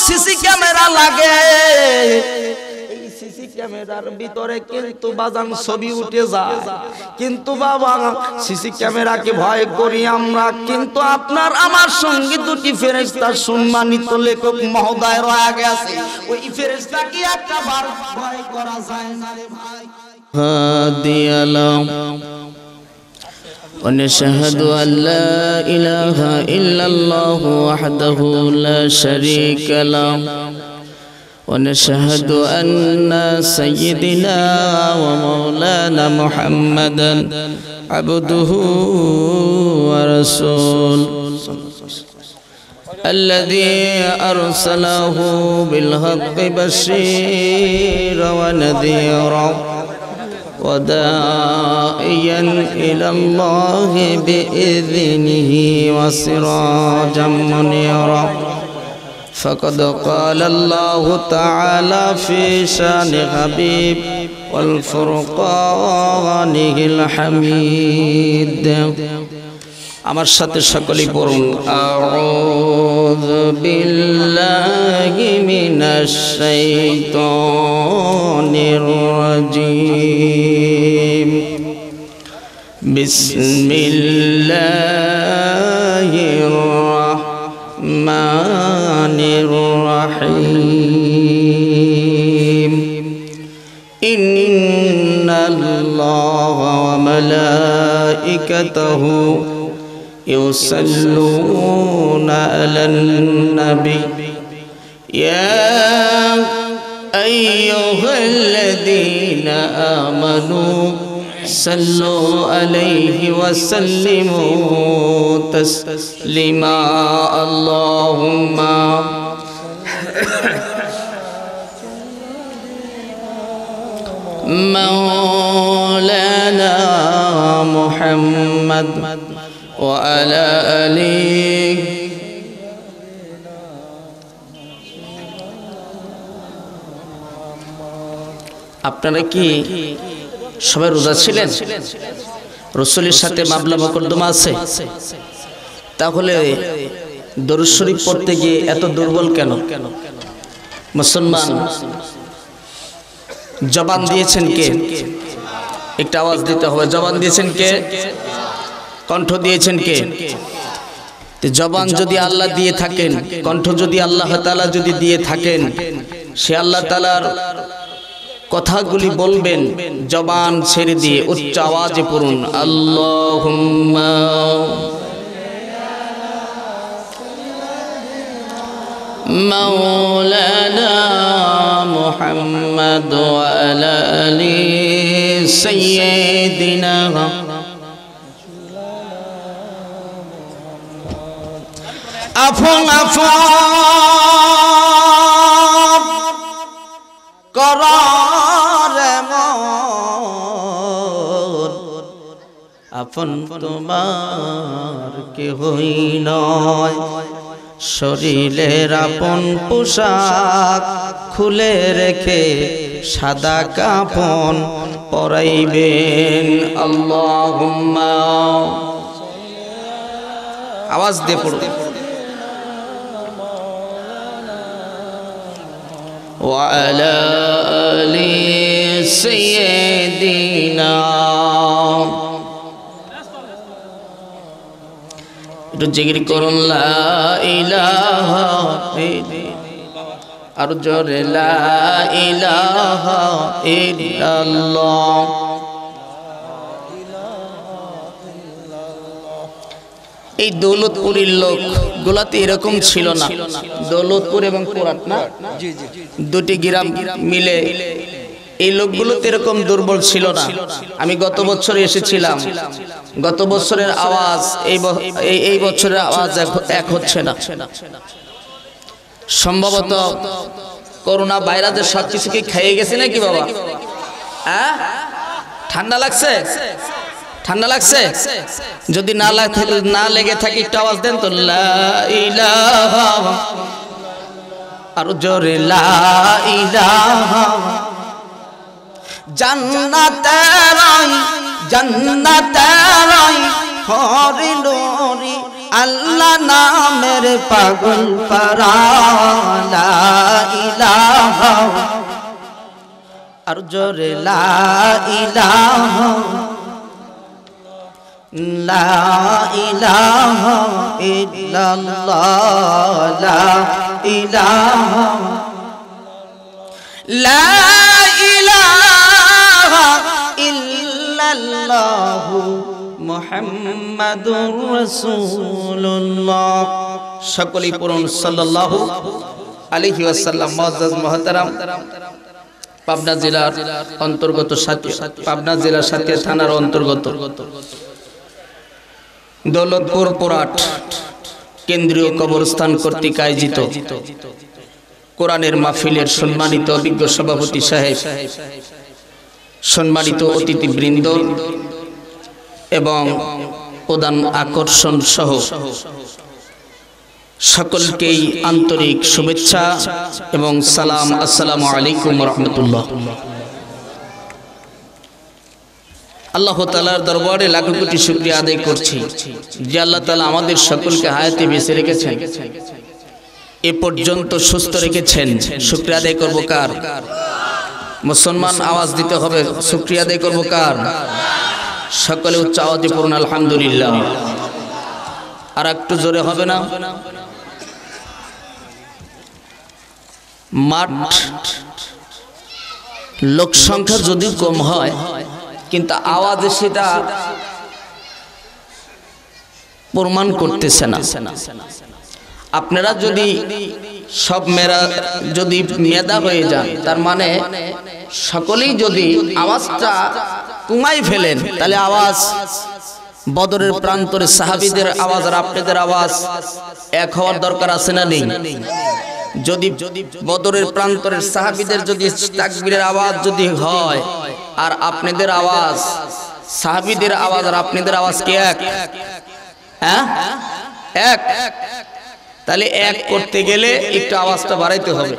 CC camera লাগে, এই CC ক্যামেরার ভিতরে কিন্তু বাজান ছবি উঠে যায়। কিন্তু বাবা সিসি ক্যামেরাকে ভয় করি আমরা, কিন্তু আপনার আমার সঙ্গে দুটি ফেরেশতা সম্মানিত লেখক মহোদয় রয়ে গেছে, ওই ফেরেশতা কি একটা বার ভয় করা যায় না রে ভাই? ونشهد أن لا إله إلا الله وحده لا شريك له ونشهد أن سيدنا ومولانا محمدا عبده ورسوله الذي أرسله بالحق بشيرا ونذيرا وداعيا إلى الله بإذنه وسراجا منيرا فقد قال الله تعالى في شان حبيب والفرقانه الحميد আমার সাথে সকলেই পড়ুন আউযু বিল্লাহি মিনাশ শাইতানির রাজীম বিসমিল্লাহির রাহমানির রাহিম ইন্নাল্লাহা ওয়া মালাইকাতাহু يصلون على النبي يا أيها الذين آمنوا صلوا عليه وسلموا تسليما اللهم مولانا محمد وعلى آله আপনারা কি সবাই রোজা ছিলেন? রাসূলের সাথে মামলা মোকদ্দমা আছে? তাহলে দরুদ শরীফ পড়তে গিয়ে এত দুর্বল কেন? মুসলমান জবান দিয়েছেন কে? একটা আওয়াজ দিতে হবে। জবান দিয়েছেন কে? কণ্ঠ দিয়েছেন কে? জবান যদি আল্লাহ দিয়ে থাকেন, কণ্ঠ যদি আল্লাহ তাআলা যদি দিয়ে থাকেন, সে আল্লাহ তাআলার কথাগুলি বলবেন জবান ছেড়ে দিয়ে উচ্চ আওয়াজে পড়ুন আল্লাহুম্মা মাওলানা মুহাম্মদ ওয়া আলা আলি সাইয়্যিদিনা আফন আফন করারে মন আপন তোমার কেহই নয় শরীরের আপন পোশাক খুলে রেখে সাদা কাফন পরাইবেন আল্লাহুম্মা আওয়াজ দিয়ে পড়ুন وعلى آل سيدنا একটু জিকির করুন লা ইলাহা আর জোরে লা ইলাহা ইল্লাল্লাহ এই দৌলতপুরের লোক গুলাতে এরকম ছিল না। দৌলতপুর এবং পুরাত না দুটি গ্রাম মিলে এই লোকগুলোতে এরকম দুর্বল ছিল না। আমি গত বছর এসেছিলাম, গত বছরের আওয়াজ এই বছরের আওয়াজ এক হচ্ছে না। সম্ভবত করোনা ভাইরাসের সবকিছু কি খেয়ে গেছে নাকি বাবা? হ্যাঁ, ঠান্ডা লাগছে? ঠান্ডা লাগছে? যদি না লেগে থাকে একটু আওয়াজ দেন তো লা ইলাহা আর জোরে লা ইলাহা জান্নাতের হরি নরি আল্লাহ নামের পাগল পারা লা ইলাহা আর জোরে লা ইলাহা লা ইলাহা ইল্লাল্লাহ লা ইলাহা লা ইলাহা ইল্লাল্লাহু মুহাম্মাদুর রাসূলুল্লাহ। সকলেই পড়ুন সাল্লাল্লাহু আলাইহি ওয়াসাল্লাম। মুআজ্জাজ মুহতারাম, পাবনা জেলার অন্তর্গত পাবনা জেলার সাতিয়া থানার অন্তর্গত দৌলতপুর পোরাট কেন্দ্রীয় কবরস্থান কর্তৃক আয়োজিত কোরআনের মাহফিলের সম্মানিত অভিজ্ঞ সভাপতি সাহেব, সম্মানিত অতিথিবৃন্দ এবং প্রধান আকর্ষণ সহ সকলকেই আন্তরিক শুভেচ্ছা এবং সালাম। আসসালামু আলাইকুম ওয়া রাহমাতুল্লাহ। আল্লাহ তাআলার দরবারে লাখো কোটি শুকরিয়া আদায় করছি যে আল্লাহ তাআলা আমাদের সকলকে হায়াতে বেঁচে রেখেছেন, এ পর্যন্ত সুস্থ রেখেছেন। শুকরিয়া আদায় করব কার? মুসলমান আওয়াজ দিতে হবে, শুকরিয়া আদায় করব কার? সকলে উচ্চ আওয়াজে পড়ুন আলহামদুলিল্লাহ। আর একটু জোরে হবে না? মাঠ লোক সংখ্যা যদি কম হয় কিন্তু আওয়াজে সেটা প্রমাণ করতেছে না। আপনারা যদি সব যদি মেধা হয়ে যান, তার মানে সকলেই যদি আওয়াজটা কমাই ফেলেন, তাহলে আওয়াজ বদরের প্রান্তরে সাহাবীদের আওয়াজ আর আপনাদের আওয়াজ এক হওয়ার দরকার আছে না নেই? যদি বদরের প্রান্তরের সাহাবীদের যদি তাকবীরের আওয়াজ যদি হয় আর আপনাদের আওয়াজ, সাহাবীদের আওয়াজ আর আপনাদের আওয়াজ কি এক? হ্যাঁ, এক। তাহলে এক করতে গেলে একটু আওয়াজটা বাড়াইতে হবে।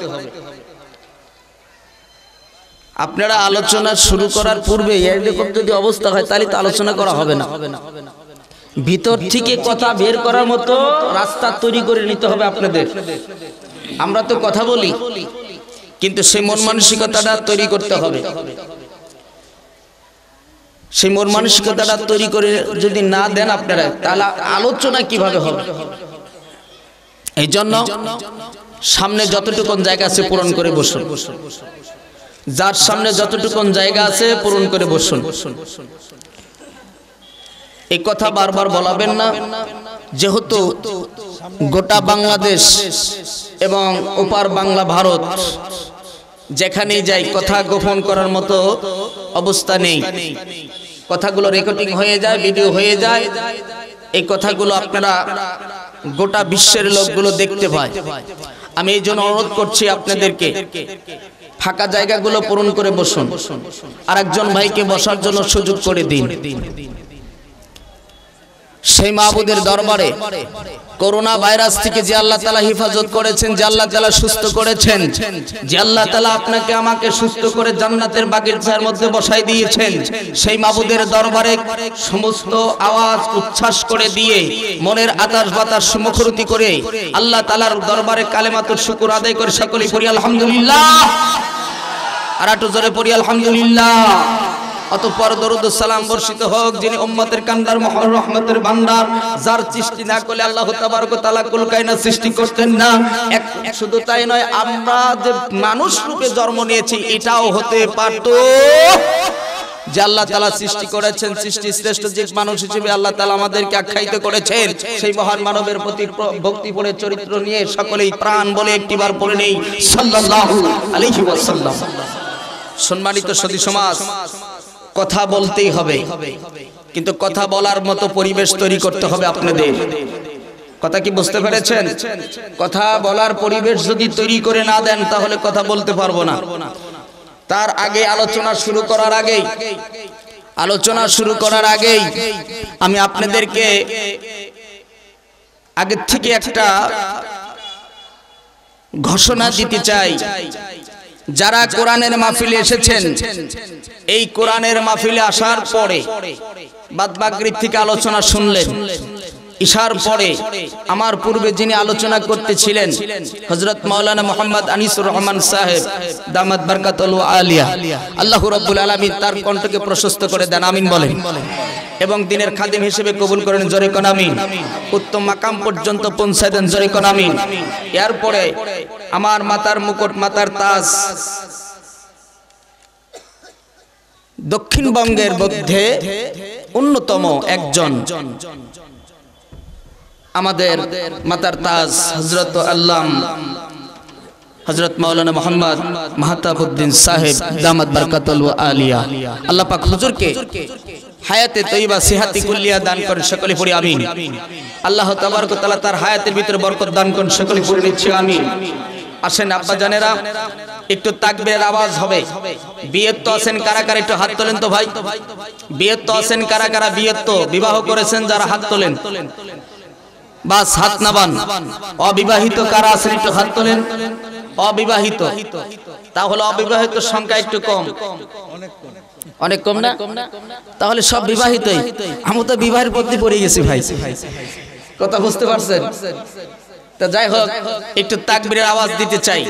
আপনারা আলোচনা শুরু করার পূর্বে এরকম যদি অবস্থা হয় তাহলে তো আলোচনা করা হবে না। ভিতর থেকে কথা বের করার মতো রাস্তা তৈরি করে নিতে হবে আপনাদের। আমরা তো কথা বলি, কিন্তু সেই মন মানসিকতাটা তৈরি করতে হবে। সেই মন মানসিকতাটা তৈরি করে যদি না দেন আপনারা, তাহলে আলোচনা কিভাবে হবে? এই জন্য সামনে যতটুকু জায়গা আছে পূরণ করে বসুন। যার সামনে যতটুকু জায়গা আছে পূরণ করে বসুন। এই কথা বারবার বলাবেন না, যেহেতু গোটা বাংলাদেশ এবং ওপার বাংলা ভারত যেখানেই যাই কথা গোপন করার মতো অবস্থা নেই। কথাগুলো রেকর্ডিং হয়ে যায়, ভিডিও হয়ে যায়। এই কথাগুলো আপনারা গোটা বিশ্বের লোকগুলো দেখতে পায়। আমি এই জন্য অনুরোধ করছি আপনাদেরকে, ফাঁকা জায়গাগুলো পূরণ করে বসুন, আর একজন ভাইকে বসার জন্য সুযোগ করে দিন। সেই মাহবুদের দরবারে করোনা ভাইরাস থেকে যে আল্লাহ তাআলা হেফাজত করেছেন, যে আল্লাহ তাআলা সুস্থ করেছেন, যে আল্লাহ তাআলা আপনাকে আমাকে সুস্থ করে জান্নাতের বাগিচার মধ্যে বসাই দিয়েছেন, সেই মাহবুদের দরবারে সমস্ত আওয়াজ উচ্ছ্বাস করে দিয়ে মনের আতাশ বাতাস মুখরতি করে আল্লাহ তাআলার দরবারে কালেমাতুল শুকর আদায় করে সকলেই পড়ি আলহামদুলিল্লাহ। আর একটু জোরে পড়ি আলহামদুলিল্লাহ। অতঃপর দরুদ ও সালাম বর্ষিত হোক যিনি উম্মতের কান্ডার মহর রহমতের ভান্ডার, যার সৃষ্টি না করলে আল্লাহ তাবারক ওয়া তাআলা কুল কায়নাত সৃষ্টি করতেন না। শুধু তাই নয়, আমরা যে মানুষ রূপে জন্ম নিয়েছি এটাও হতে পারত যে আল্লাহ তাআলা সৃষ্টি করেছেন। সৃষ্টি শ্রেষ্ঠ যে মানুষ হিসেবে আল্লাহ তাআলা আমাদেরকে আখ্যায়িত করেছেন, সেই মহান মানবের প্রতি ভক্তি পড়ে চরিত্র নিয়ে সকলেই প্রাণ বলে একটিবার পড়ে নেই সাল্লাল্লাহু আলাইহি ওয়াসাল্লাম। সম্মানিত সতী সমাজ, কথা বলতেই হবে, কিন্তু কথা বলার মতো পরিবেশ তৈরি করতে হবে আপনাদের। কথা কি বুঝতে পেরেছেন? কথা বলার পরিবেশ যদি তৈরি করে না দেন তাহলে কথা বলতে পারবো না। তার আগে আলোচনা শুরু করার আগেই আমি আপনাদেরকে আগে থেকে একটা ঘোষণা দিতে চাই। যারা কোরআনের মাহফিলে এসেছেন, এই কোরআনের মাহফিলে আসার পরে বাদ মাগরিব থেকে আলোচনা শুনলেন, ইশার পরে আমার পূর্বে যিনি আলোচনা করতেছিলেন হযরত মাওলানা মুহাম্মদ আনিসুর রহমান সাহেব দামাত বারকাতুল আলিয়া, আল্লাহ রাব্বুল আলামিন তার কণ্ঠকে প্রশস্ত করে দেন, আমিন বলেন। এবং দিনের খাদিম হিসেবে কবুল করেন, জোরে কোন আমিন। উত্তম মাকাম পর্যন্ত পৌঁছায় দেন, জোরে কোন আমিন। এরপরে আমার মাথার মুকুট, মাথার তাজ দক্ষিণবঙ্গের মধ্যে অন্যতম একজন আমাদের মাতার তাজ হযরত হযরত মাওলানা মুহাম্মদ মাহতাবউদ্দিন সাহেব দামাত বারকাতুল আলিয়া, আল্লাহ পাক হুজুরকে হায়াতে তয়্যিবা সিহাতি কুল্লিয়া দান করেন, সকলে পড়ি আমিন। আল্লাহ তাবারক ওয়া তাআলা তার হায়াতের ভিতরে বরকত দান করেন, সকলে পড়ে নিচ্ছি আমিন। আসেন আব্বা জানেরা, একটু তাকবীরের আওয়াজ হবে। বিয়ের তো আছেন কারা কারা, একটু হাত তোলেন তো ভাই। বিয়ের তো আছেন কারা কারা, বিয়ের তো বিবাহ করেছেন যারা, হাত তোলেন। বাস হাত নাবান। অবিবাহিত কারা আছেন একটু হাত তোলেন। অবিবাহিত, তাহলে অবিবাহিত সংখ্যা একটু কম, অনেক কম না? তাহলে সব বিবাহিতই। আমি তো বিবাহের পথে পড়ে গেছি ভাই, কথা বুঝতে পারছেন? তা যাই হোক, একটু তাকবীরের আওয়াজ দিতে চাই।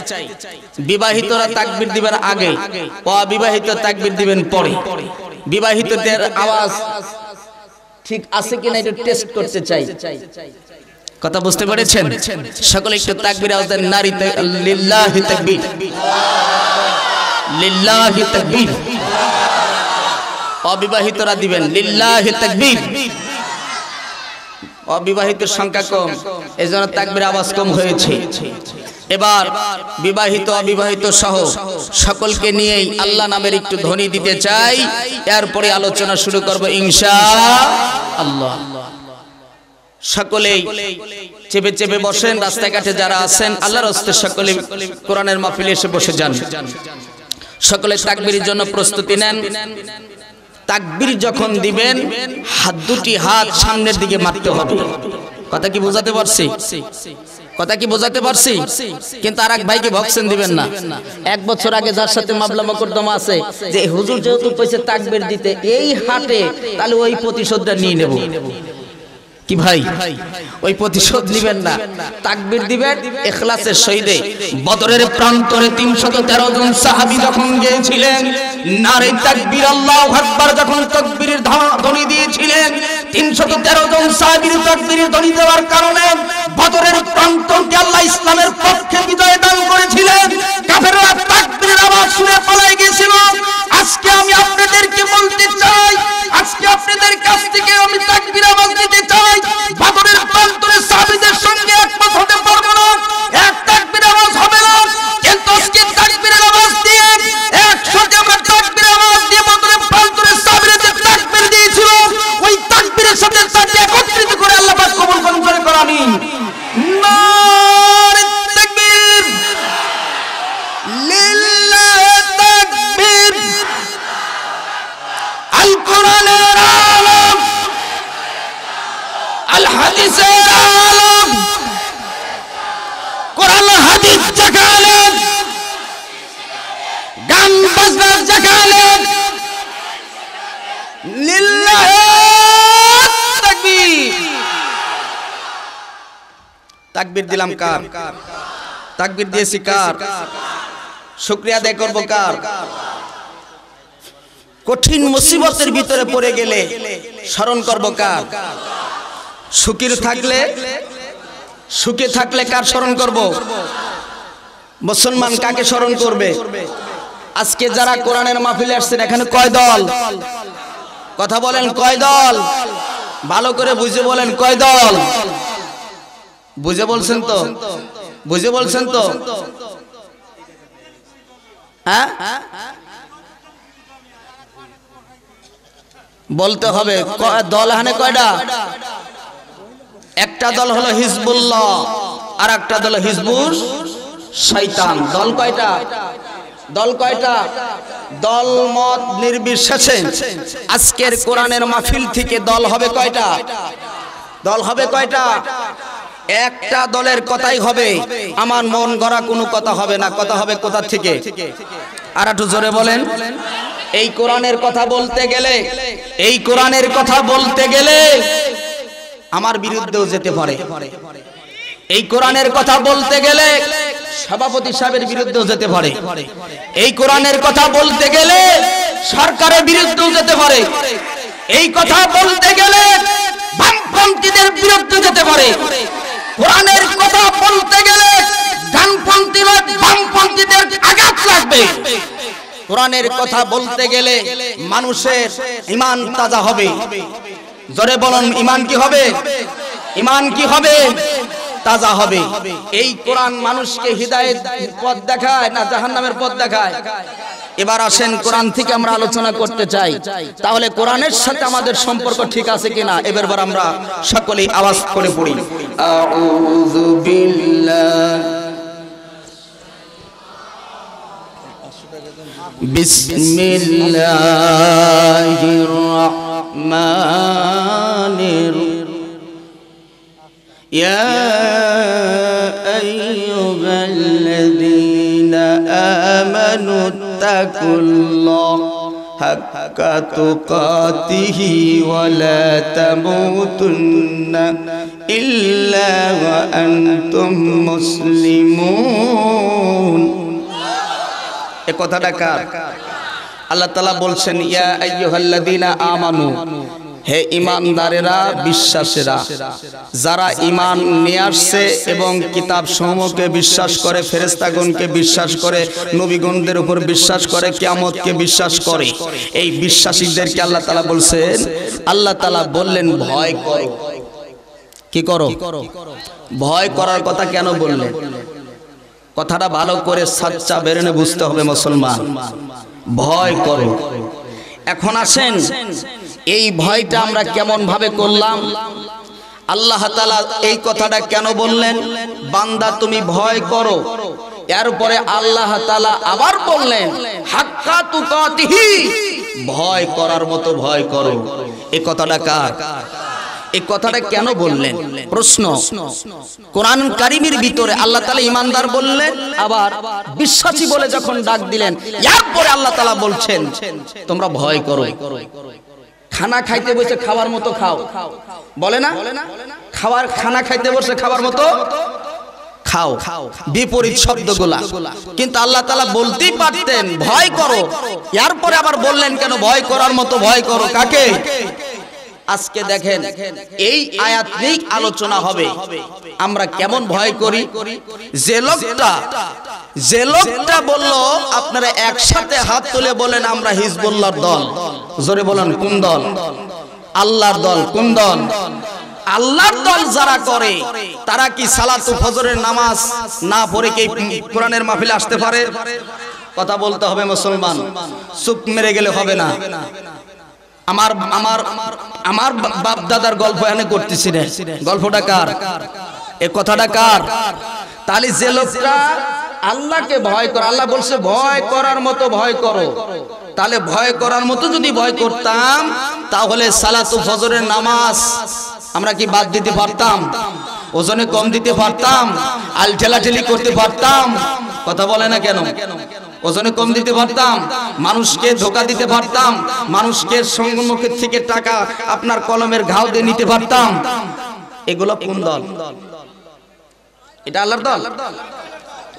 বিবাহিতরা তাকবীর দিবার আগে, অবিবাহিত তাকবীর দিবেন পরে। বিবাহিতদের আওয়াজ ঠিক আছে কিনা একটু টেস্ট করতে চাই, কথা বুঝতে পেরেছেন? সকলে একটু তাকবীর আওয়াজ দেন। নারী লিল্লাহি তাকবীর, লিল্লাহি তাকবীর। অবিবাহিতরা দিবেন লিল্লাহি তাকবীর। অবিবাহিতের সংখ্যা কম, এজন্য তাকবীর আওয়াজ কম হয়েছে। এবার বিবাহিত অবিবাহিত সহ সকলকে নিয়েই আল্লাহ নামের একটু ধ্বনি দিতে চাই, এরপরে আলোচনা শুরু করব ইনশাআল্লাহ। সকলেই চেপে চেপে বসেন, রাস্তাঘাটে যারা আছেন আল্লাহর রাস্তায় সকলে কোরআনের মাহফিলে এসে বসে যান। সকলে তাকবীরের জন্য প্রস্তুতি নেন। তাকবীর যখন দিবেন হাত দুটি হাত সামনের দিকে মারতে হবে। কথা কি বোঝাতে পারছি? কথা কি বোঝাতে পারছি? কিন্তু আরেক ভাইকে বক্সেন দিবেন না। এক বছর আগে যার সাথে মামলা মোকদ্দমা আছে, যে হুজুর যেহেতু কইছে তাকবীর দিতে এই হাটে, তাহলে ওই প্রতিশোধটা নিয়ে নেব। কি ভাই, ওই প্রতিশোধ নেবেন না, তাকবীর দিবেন ইখলাসের সহিতে। বদরের প্রান্তরে 313 জন সাহাবী যখন গিয়েছিলেন, নারে তাকবীর আল্লাহু আকবার যখন তাকবীরের ধ্বনি দিয়েছিলেন, 313 জন সাহাবীর তাকবীরের ধ্বনি দেওয়ার কারণে বদরের প্রান্তকে আল্লাহ ইসলামের পক্ষে বিজয় দান করেছিলেন। কাফেররা তাকবীরের আওয়াজ শুনে পালিয়ে গিয়েছিল। আজকে আমি আপনাদেরকে বলতে চাই, আজকে আপনাদের কাছ থেকে আমি তাকবীর আওয়াজ দিতে চাই। বদরের প্রান্তরে সাহাবীদের সঙ্গে একমত হতে পারবো না, এক তাকবীর আওয়াজ হবে না, কিন্তু আজকে তাকবীরের আওয়াজ দিয়ে একসাথে আমরা তাকবীর আওয়াজ দিয়ে বদরের প্রান্তরে সাহাবীরা যে তাকবীর দিয়েছিল, ওই তাকবীরের সাথে তাকে একত্রিত করে আল্লাহ পাক কবুল করুন, করে আমিন। নারে তাকবীর, লিল্লাহি তাকবীর। আল কোরআনের আলম, আল হাদিসের আলম, কোরআন হাদিস জাগালেন, গান বাজনা জাগালেন। লিল্লাহি তাকবীর। তাকবীর দিলাম কার? তাকবীর দিয়েছি কার? শুকরিয়া আদায় করব কার? কঠিন মুসিবতের ভিতরে পড়ে গেলে স্মরণ করব কার? সুখের থাকলে, সুখে থাকলে কার স্মরণ করব? মুসলমান কাকে স্মরণ করবে? আজকে যারা কোরআনের মাহফিলে আসছেন, এখানে কয় দল? কথা বলেন, কয় দল? ভালো করে বুঝে বলেন, কয় দল? বুঝে বলছেন তো? বুঝে বলছেন তো? হ্যাঁ, বলতে হবে। দল এখানে কয়টা? একটা দল হলো হিজবুল্লাহ, আর একটা দল হিজবুল শয়তান। দল কয়টা? দল কয়টা? দল মত নির্বিশেষে আজকের কোরআনের মাহফিল থেকে দল হবে কয়টা? দল হবে কয়টা? একটা দলের কথাই হবে, আমার মন গড়া কোনো কথা হবে না। কথা হবে কোথা থেকে? আর একটু জোরে বলেন। এই কোরআনের কথা বলতে গেলে, এই কোরআনের কথা বলতে গেলে আমার বিরুদ্ধেও যেতে পারে। এই কোরআনের কথা বলতে গেলে সভাপতি সাহেবের বিরুদ্ধেও যেতে পারে। এই কোরআনের কথা বলতে গেলে সরকারের বিরুদ্ধেও যেতে পারে। এই কথা বলতে গেলে বামপন্থীদের বিরুদ্ধে যেতে পারে। কোরআনের কথা বলতে গেলে ডানপন্থীরা বামপন্থীদের আঘাত লাগবে। কোরআনের কথা বলতে গেলে মানুষের ঈমান তাজা হবে। জোরে বলুন, ঈমান কি হবে? ঈমান কি হবে? তাজা হবে। এই কোরআন মানুষকে হিদায়াত পথ দেখায় না জাহান্নামের পথ দেখায়? এবার আসেন কোরআন থেকে আমরা আলোচনা করতে চাই। তাহলে কোরআনের সাথে আমাদের সম্পর্ক ঠিক আছে কিনা এবার আমরা সকলেই আওয়াজ করে পড়ি। আউযু বিল্লাহ বিসমিল্লাহির রহমানির ইয়া আইয়ুহাল্লাযীনা আমানু তাকুল্লাহ হাক্কা তুকাতিহি ওয়া লা তামুতুন্না ইল্লা ওয়া আনতুম মুসলিমুন। এই কথাটা কার? আল্লাহ তাআলা বলছেন ইয়া আইয়ুহাল্লাযীনা আমানু, হে ঈমানদারেরা, বিশ্বাসীরা, যারা ঈমান নিয়ে আসছে এবং কিতাব সমূহকে বিশ্বাস করে, ফেরেশতাগণকে বিশ্বাস করে, নবীগণদের উপর বিশ্বাস করে, কিয়ামতকে বিশ্বাস করে, এই বিশ্বাসীদেরকে আল্লাহ তাআলা বলছেন, আল্লাহ তাআলা বললেন ভয় করো। কি করো? ভয় করার কথা কেন বললেন? কথাটা ভালো করে সাচ্চা বেরেনে বুঝতে হবে মুসলমান। ভয় করো। এখন আসেন এই ভয়টা আমরা কেমন ভাবে করলাম? আল্লাহ তাআলা এই কথাটা কেন বললেন? বান্দা তুমি ভয় করো। এরপরে আল্লাহ তাআলা আবার বললেন হাক্কা তুকাতিহি, ভয় করার মতো ভয় করো। এই কথাটা কার? এই কথাটা কেন বললেন? প্রশ্ন। কোরআন কারীমের ভিতরে আল্লাহ তাআলা ঈমানদার বললেন, আবার বিশ্বাসী বলে যখন ডাক দিলেন, এরপরে আল্লাহ তাআলা বলছেন তোমরা ভয় করো। খানা খাইতে বসে খাওয়ার মতো খাও, বলে না? খানা খাইতে বসে খাওয়ার মতো খাও, বিপরীত শব্দগুলা। কিন্তু আল্লাহ তাআলা বলতেই পারতেন ভয় করো, এরপরে আবার বললেন কেন ভয় করার মতো ভয় করো? কাকে? আজকে দেখেন এই আয়াত নিয়ে আলোচনা হবে আমরা কেমন ভয় করি। যে লোকটা বলল, আপনারা একসাথে হাত তুলে বলেন আমরা হিজবুল্লাহর দল। জোরে বলেন কোন দল? আল্লাহর দল। কোন দল? আল্লাহর দল যারা করে তারা কি সালাতুল ফজরের নামাজ না পড়ে কি কোরআনের মাহফিলে আসতে পারে? কথা বলতে হবে মুসলমান, চুপ মেরে গেলে হবে না। আমার আমার আমার বাপ দাদার গল্প এনে করতেছি না। গল্পটা কার? এই কথাটা কার? তাহলে যে লোকটা আল্লাহকে ভয় করে, আল্লাহ বলছে ভয় করার মতো ভয় করো। তাহলে ভয় করার মতো যদি ভয় করতাম তাহলে সালাতুল ফজরের নামাজ আমরা কি বাদ দিতে পারতাম? ওজনে কম দিতে পারতাম? আল ঠেলাঠেলি করতে পারতাম? কথা বলে না কেন? ওজনে কম দিতে পারতাম? মানুষকে ধোকা দিতে পারতাম? মানুষকে সম্মুখের থেকে টাকা আপনার কলমের ঘাও দিয়ে নিতে পারতাম? এগুলো কোন দল? এটা আল্লাহর দল?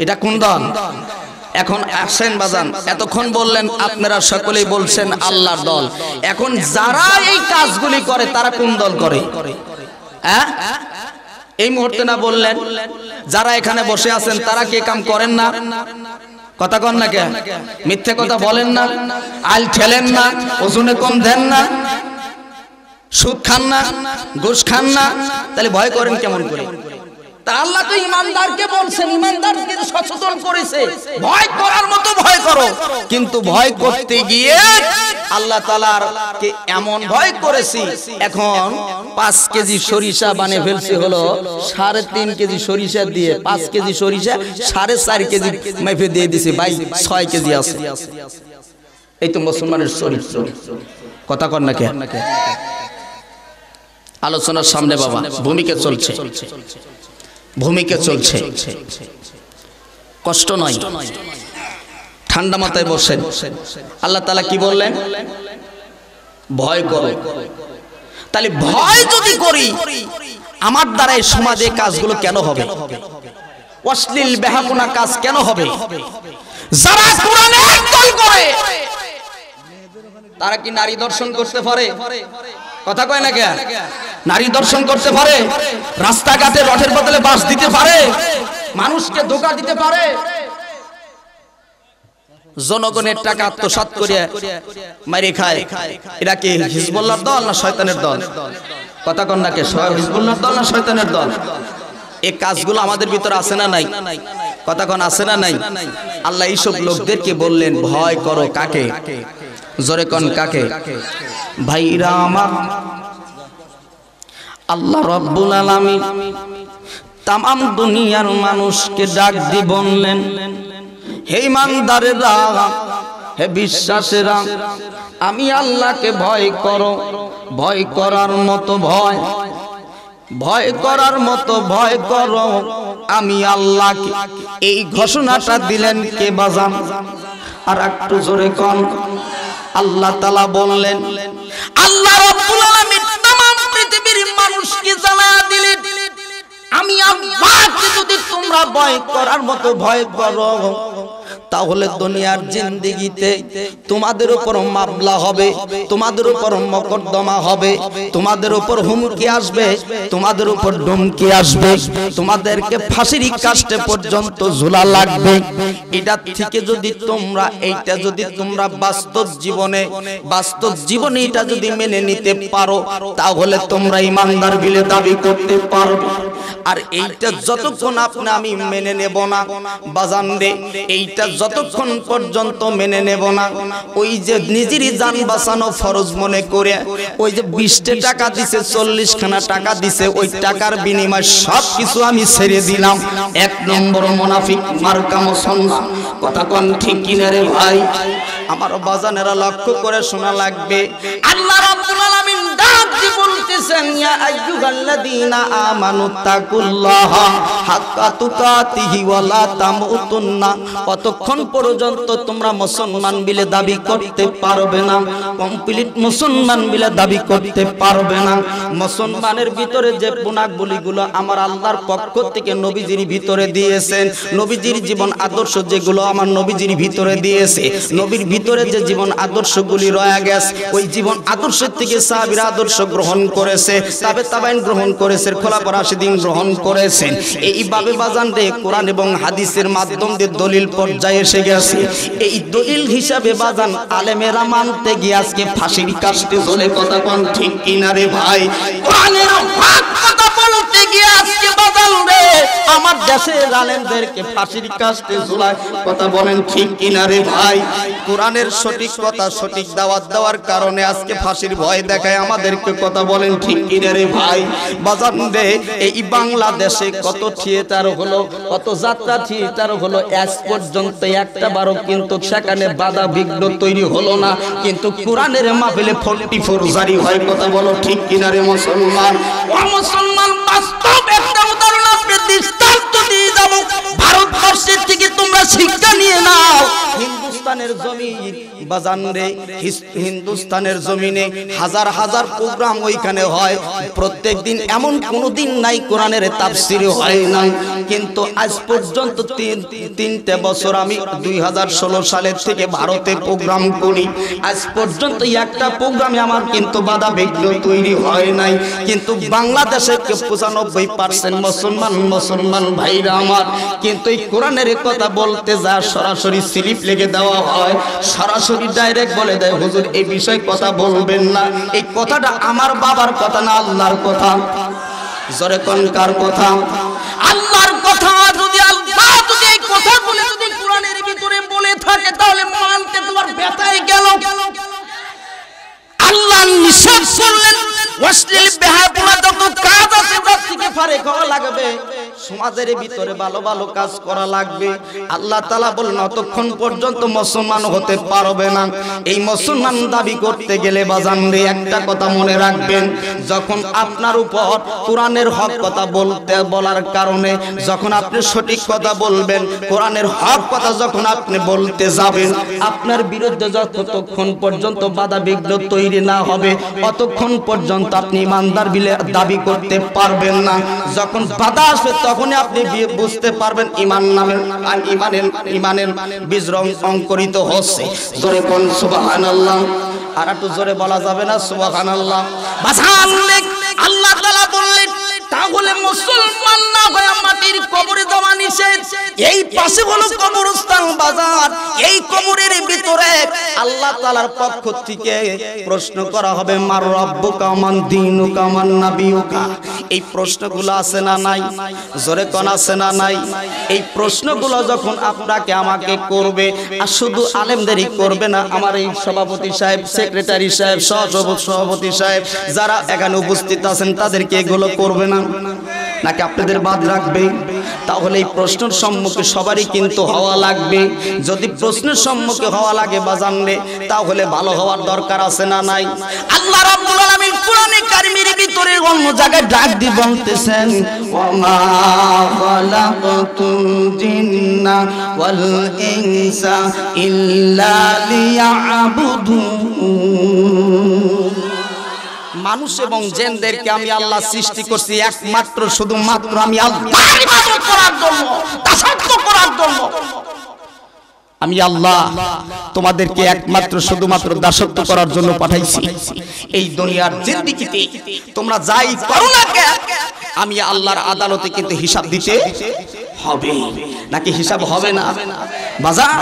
এটা কোন দল? এখন আসেন বাজান, এতক্ষণ বললেন আপনারা সকলেই বলছেন আল্লাহর দল। এখন যারা এই কাজগুলি করে তারা কোন দল করে? হ্যাঁ, এই মুহূর্তে না বললেন যারা এখানে বসে আছেন তারা কি কাম করেন না? কথা কন না কে? মিথ্যে কথা বলেন না, আল ঠেলেন না, ওজনে কম দেন না, সুদ খান না, ঘুষ খান না, তাহলে ভয় করেন কেমন করে? তা আল্লাহ তো ঈমানদারকে বলছেন, ঈমানদারকে সচেতন করেছে ভয় করার মতো ভয় করো। কিন্তু ভয় করতে গিয়ে আল্লাহ তাআলার কে এমন ভয় করেছি, এখন 5 কেজি সরিষা বানিয়ে ফেলছি হলো 3.5 কেজি সরিষা দিয়ে 5 কেজি সরিষা 4.5 কেজি মেপে দিয়ে দিছি, ভাই 6 কেজি আছে। এই তো মুসলমানের চরিত্র। কথা কর না কে? আলোচনার সামনে বাবা ভূমিকা চলছে, ভূমিকা চলছে, কষ্ট নয়, ঠান্ডা মাথায় বসেন। আল্লাহ তাআলা কি বললেন? ভয় করো। তাহলে ভয় যদি করি আমার দ্বারা এই সমাজে কাজগুলো কেন হবে? অশ্লীল বেহাপনা কাজ কেন হবে? যারা কোরআনের দল করে তারা কি নারী দর্শন করতে পারে? কথা কয় না কেন? নারী দর্শন করতে পারে? রাস্তাঘাটে রথের বদলে বাস দিতে পারে? মানুষকে ধোঁকা দিতে পারে? জনগণের টাকা আত্মসাৎ করে মাইরে খায়, এরা কি হিজবুল্লাহর দল না শয়তানের দল? কথা কন না কে? হিজবুল্লাহর দল না শয়তানের দল? এই কাজগুলো আমাদের ভিতরে আছে না নাই? কথা কন আছে না নাই? আল্লাহ এইসব লোকদেরকে বললেন ভয় করো কাকে? জোরে কন কাকে? ভাইরা আমার, আল্লাহ রাব্বুল আলামিন তামাম দুনিয়ার মানুষকে ডাক দিয়ে বললেন, হে ইমানদারেরা, হে বিশ্বাসীরা, আমি আল্লাহকে ভয় করো। ভয় করার মতো ভয়, ভয় করার মতো ভয় করো আমি আল্লাহকে। এই ঘোষণাটা দিলেন কে বাজান? আর একটু জোরে কন। আল্লাহ তাআলা বললেন, আল্লাহ রাব্বুল আলামিন तमाम পৃথিবীর মানুষকে জানায়া দিলেন, আমি আল্লাহকে যদি তোমরা ভয় করার মতো ভয় করো তাহলে দুনিয়ার জিন্দেগিতে তোমাদের উপর মামলা হবে, তোমাদের উপর মকদ্দমা হবে, তোমাদের উপর হুমকি আসবে, তোমাদের উপর ধমকি আসবে, তোমাদেরকে ফাঁসির কাস্টে পর্যন্ত ঝুলা লাগবে। এটা থেকে যদি তোমরা এইটা যদি তোমরা বাস্তব জীবনে এটা যদি মেনে নিতে পারো তাহলে তোমরা ইমানদার বলে দাবি করতে পারবে। আর এইটা যতক্ষণ আমি মেনে নেব না বাজান রে, এইটা যতক্ষণ পর্যন্ত মেনে নেব না, ওই যে নিজেরই জান বাঁচানো ফরজ মনে করে ওই যে 20 টাকা দিছে, 40 খানা টাকা দিছে, ওই টাকার বিনিময়ে সব কিছু আমি ছেড়ে দিলাম। এক নম্বর মুনাফিক মার্কা মুসলমান। কথা কোন ঠিক কিনা রে ভাই? আমার বাজানেরা লক্ষ্য করে শোনা লাগবে। আল্লাহ রাব্বুল আলামিন ডাক দিয়ে বলতেছেন, ইয়া আইয়ুহাল্লাযীনা আমানু তাকুল্লাহা হাক্কা তুকাতিহি ওয়া লা তামুতুন্না। কতক্ষণ পর্যন্ত তোমরা মুসলমান বলে দাবি করতে পারবে না, কমপ্লিট মুসলমান বলে দাবি করতে পারবে না। মুসলমানের ভিতরে যে গুণাবলীগুলো আমার আল্লাহর পক্ষ থেকে নবীজির ভিতরে দিয়েছেন, নবীজির জীবন আদর্শ যেগুলো আমার নবীজির ভিতরে দিয়েছে, নবীর ভিতরে যে জীবন আদর্শগুলি রয়ে গেছে, ওই জীবন আদর্শের থেকে সাহাবীরা আদর্শ গ্রহণ করেছে, তাবেঈন গ্রহণ করেছে, খোলাফা রাশিদিন গ্রহণ করেছেন। এইভাবে বাজান রে কোরআন এবং হাদিসের মাধ্যম দিয়ে দলিল পর্যায়ে এসে গেছে। এই দলিল হিসাবে বাজান আলেমেরা মানতে গিয়ে আজকে ফাঁসির কাস্টে ঝুলে। কথা কোন ঠিক কিনা রে ভাই? কোরআনের হক কথা বলতে গিয়ে আজকে বাজান রে আমার দেশের আলেমদেরকে ফাঁসির কাস্টে ঝুলায়। কথা বলেন ঠিক কিনা রে ভাই? কোরআনের সঠিক কথা সঠিক দাওয়াত দেওয়ার কারণে আজকে ফাঁসির ভয় দেখায় আমাদেরকে। কথা বলেন ঠিক কিনা রে ভাই? বাজান রে এই বাংলাদেশে কত থিয়েটার হলো, কত যাত্রা থিয়েটার হলো, আজ পর্যন্ত একটা বারও কিন্তু সেখানে বাধা বিঘ্ন তৈরি হলো না, কিন্তু কোরআনের মাহফিলে 44 জারি হয়। কথা বলো ঠিক কিনা রে মুসলমান? ও মুসলমান, বাস্তব একটা উদাহরণ আপনি দৃষ্টান্ত দিয়ে যাব। ভারতবর্ষের থেকে তোমরা শিক্ষা নিয়ে নাও। হিন্দুস্তানের জমিন বাজান রে, হিন্দুস্তানের জমিনে হাজার হাজার প্রোগ্রাম ওইখানে হয়, প্রত্যেক দিন এমন কোনো দিন নাই কোরআনের তাফসীর হয় না। কিন্তু আজ পর্যন্ত 3টে বছর আমি 2016 সালের থেকে ভারতে প্রোগ্রাম করি, আজ পর্যন্ত একটা প্রোগ্রামে আমার কিন্তু বাধা বিঘ্ন তৈরি হয় নাই। কিন্তু বাংলাদেশে 95% মুসলমান ভাইরা আমার, কিন্তু এই কোরআনের কথা বলতে যা সরাসরি স্লিপ লেগে দেওয়া হয়, সরাসরি ডাইরেক্ট বলে দেয় হুজুর এই বিষয়ে কথা বলবেন না। এই কথাটা আমার বাবার কথা না, আল্লাহর কথা। জোরে কোন কার কথা? আল্লাহর কথা। যদি আল্লাহ যদি এই কথাগুলো যদি কোরআনের ভিতরে বলে থাকে তাহলে মানতে তোমার ব্যথায় গেল। আল্লাহ নিষেধ করলেন অশ্লীল বেহায়াপনা যত কাজ আছে তার থেকে ফারেক হওয়া লাগবে, সমাজের ভিতরে ভালো ভালো কাজ করা লাগবে। আল্লাহ তাআলা বলেন অতক্ষণ পর্যন্ত মুসলমান হতে পারবে না। এই মুসলমান দাবি করতে গেলে বাজান রে একটা কথা মনে রাখবেন, যখন আপনার উপর কোরআনের হক কথা বলার কারণে যখন আপনি সঠিক কথা বলবেন, কোরআনের হক কথা যখন আপনি বলতে যাবেন, আপনার বিরুদ্ধে যতক্ষণ পর্যন্ত বাধা বিঘ্ন তৈরি না হবে অতক্ষণ পর্যন্ত আপনি ইমানদার বলে দাবি করতে পারবেন না। যখন বাধা আসবে তখনই আপনি বুঝতে পারবেন ইমানের বীজ অঙ্কুরিত হচ্ছে। জোরে কোন সুবহানাল্লাহ। আর একটু জোরে বলা যাবে না সুবহানাল্লাহ? আল্লাহ তাআলা বললেন তাহলে মুসলমান না হয়ে মাটির কবরে যাওয়া নিষেধ। এই পাশে হলো কবরস্থান বাজার, এই কবরের ভিতরে আল্লাহ তাআলার পক্ষ থেকে প্রশ্ন করা হবে মার রব্বুকা মান দীনুকা মান নাবিয়ুকা। এই প্রশ্নগুলো আছে না নাই? জোরে কোন আছে না নাই? এই প্রশ্নগুলো যখন আপনাকে আমাকে করবে, আর শুধু আলেমদেরই করবে না, আমার এই সভাপতি সাহেব, সেক্রেটারি সাহেব, সভাপতি সাহেব যারা এখানে উপস্থিত আছেন তাদেরকে এগুলো করবে না নাকি আপনাদের বাদ রাখবে? তাহলে এই প্রশ্নের সম্মুখে সবারই কিন্তু হওয়া লাগবে। যদি প্রশ্নের সম্মুখে হওয়া লাগে বাজানলে, তাহলে ভালো হওয়ার দরকার আছে না নাই? আল্লাহ রাব্বুল আলামিন কোরআনে কারীমের ভিতরে অন্য জায়গায় ডাক দিয়ে বলতেছেন ওয়ামা খালাকতুল জিন্না ওয়াল ইনসা ইল্লা লিয়াবুদুন। মানুষ এবং জিনদেরকে আমি আল্লাহ সৃষ্টি করছি একমাত্র শুধুমাত্র আমি আল্লাহর ইবাদত করার জন্য, দাসত্ব করার জন্য। আমি আল্লাহ তোমাদেরকে একমাত্র শুধুমাত্র দাসত্ব করার জন্য পাঠাইছি। এই দুনিয়ার জিন্দেগিতে তোমরা যাই করো না কেন, আমি আল্লাহর আদালতে কিন্তু হিসাব দিতে হবে, নাকি হিসাব হবে না? বাজার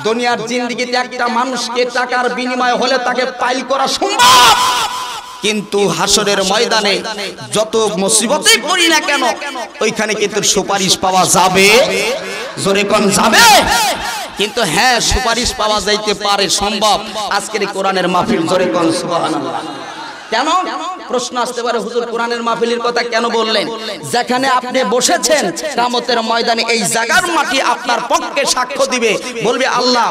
দুনিয়ার জিন্দেগিতে একটা মানুষকে টাকার বিনিময় হলে তাকে ফাইল করা সম্ভব, কিন্তু হাসরের ময়দানে যত মুসিবতেই পড়ি না কেন ওইখানে কিন্তু সুপারিশ পাওয়া যাবে। জোরে কোন যাবে? কিন্তু হ্যাঁ, সুপারিশ পাওয়া যাইতে পারে, সম্ভব। আজকের কোরআনের মাহফিল, জোরে কোন সুবহানাল্লাহ। কেন প্রশ্ন আসতে পারে, হুজুর কোরআনের মাহফিলের কথা কেন বললেন? যেখানে আপনি বসেছেন কিয়ামতের ময়দানে এই জায়গার মাটি আপনার পক্ষে সাক্ষ্য দিবে, বলবে আল্লাহ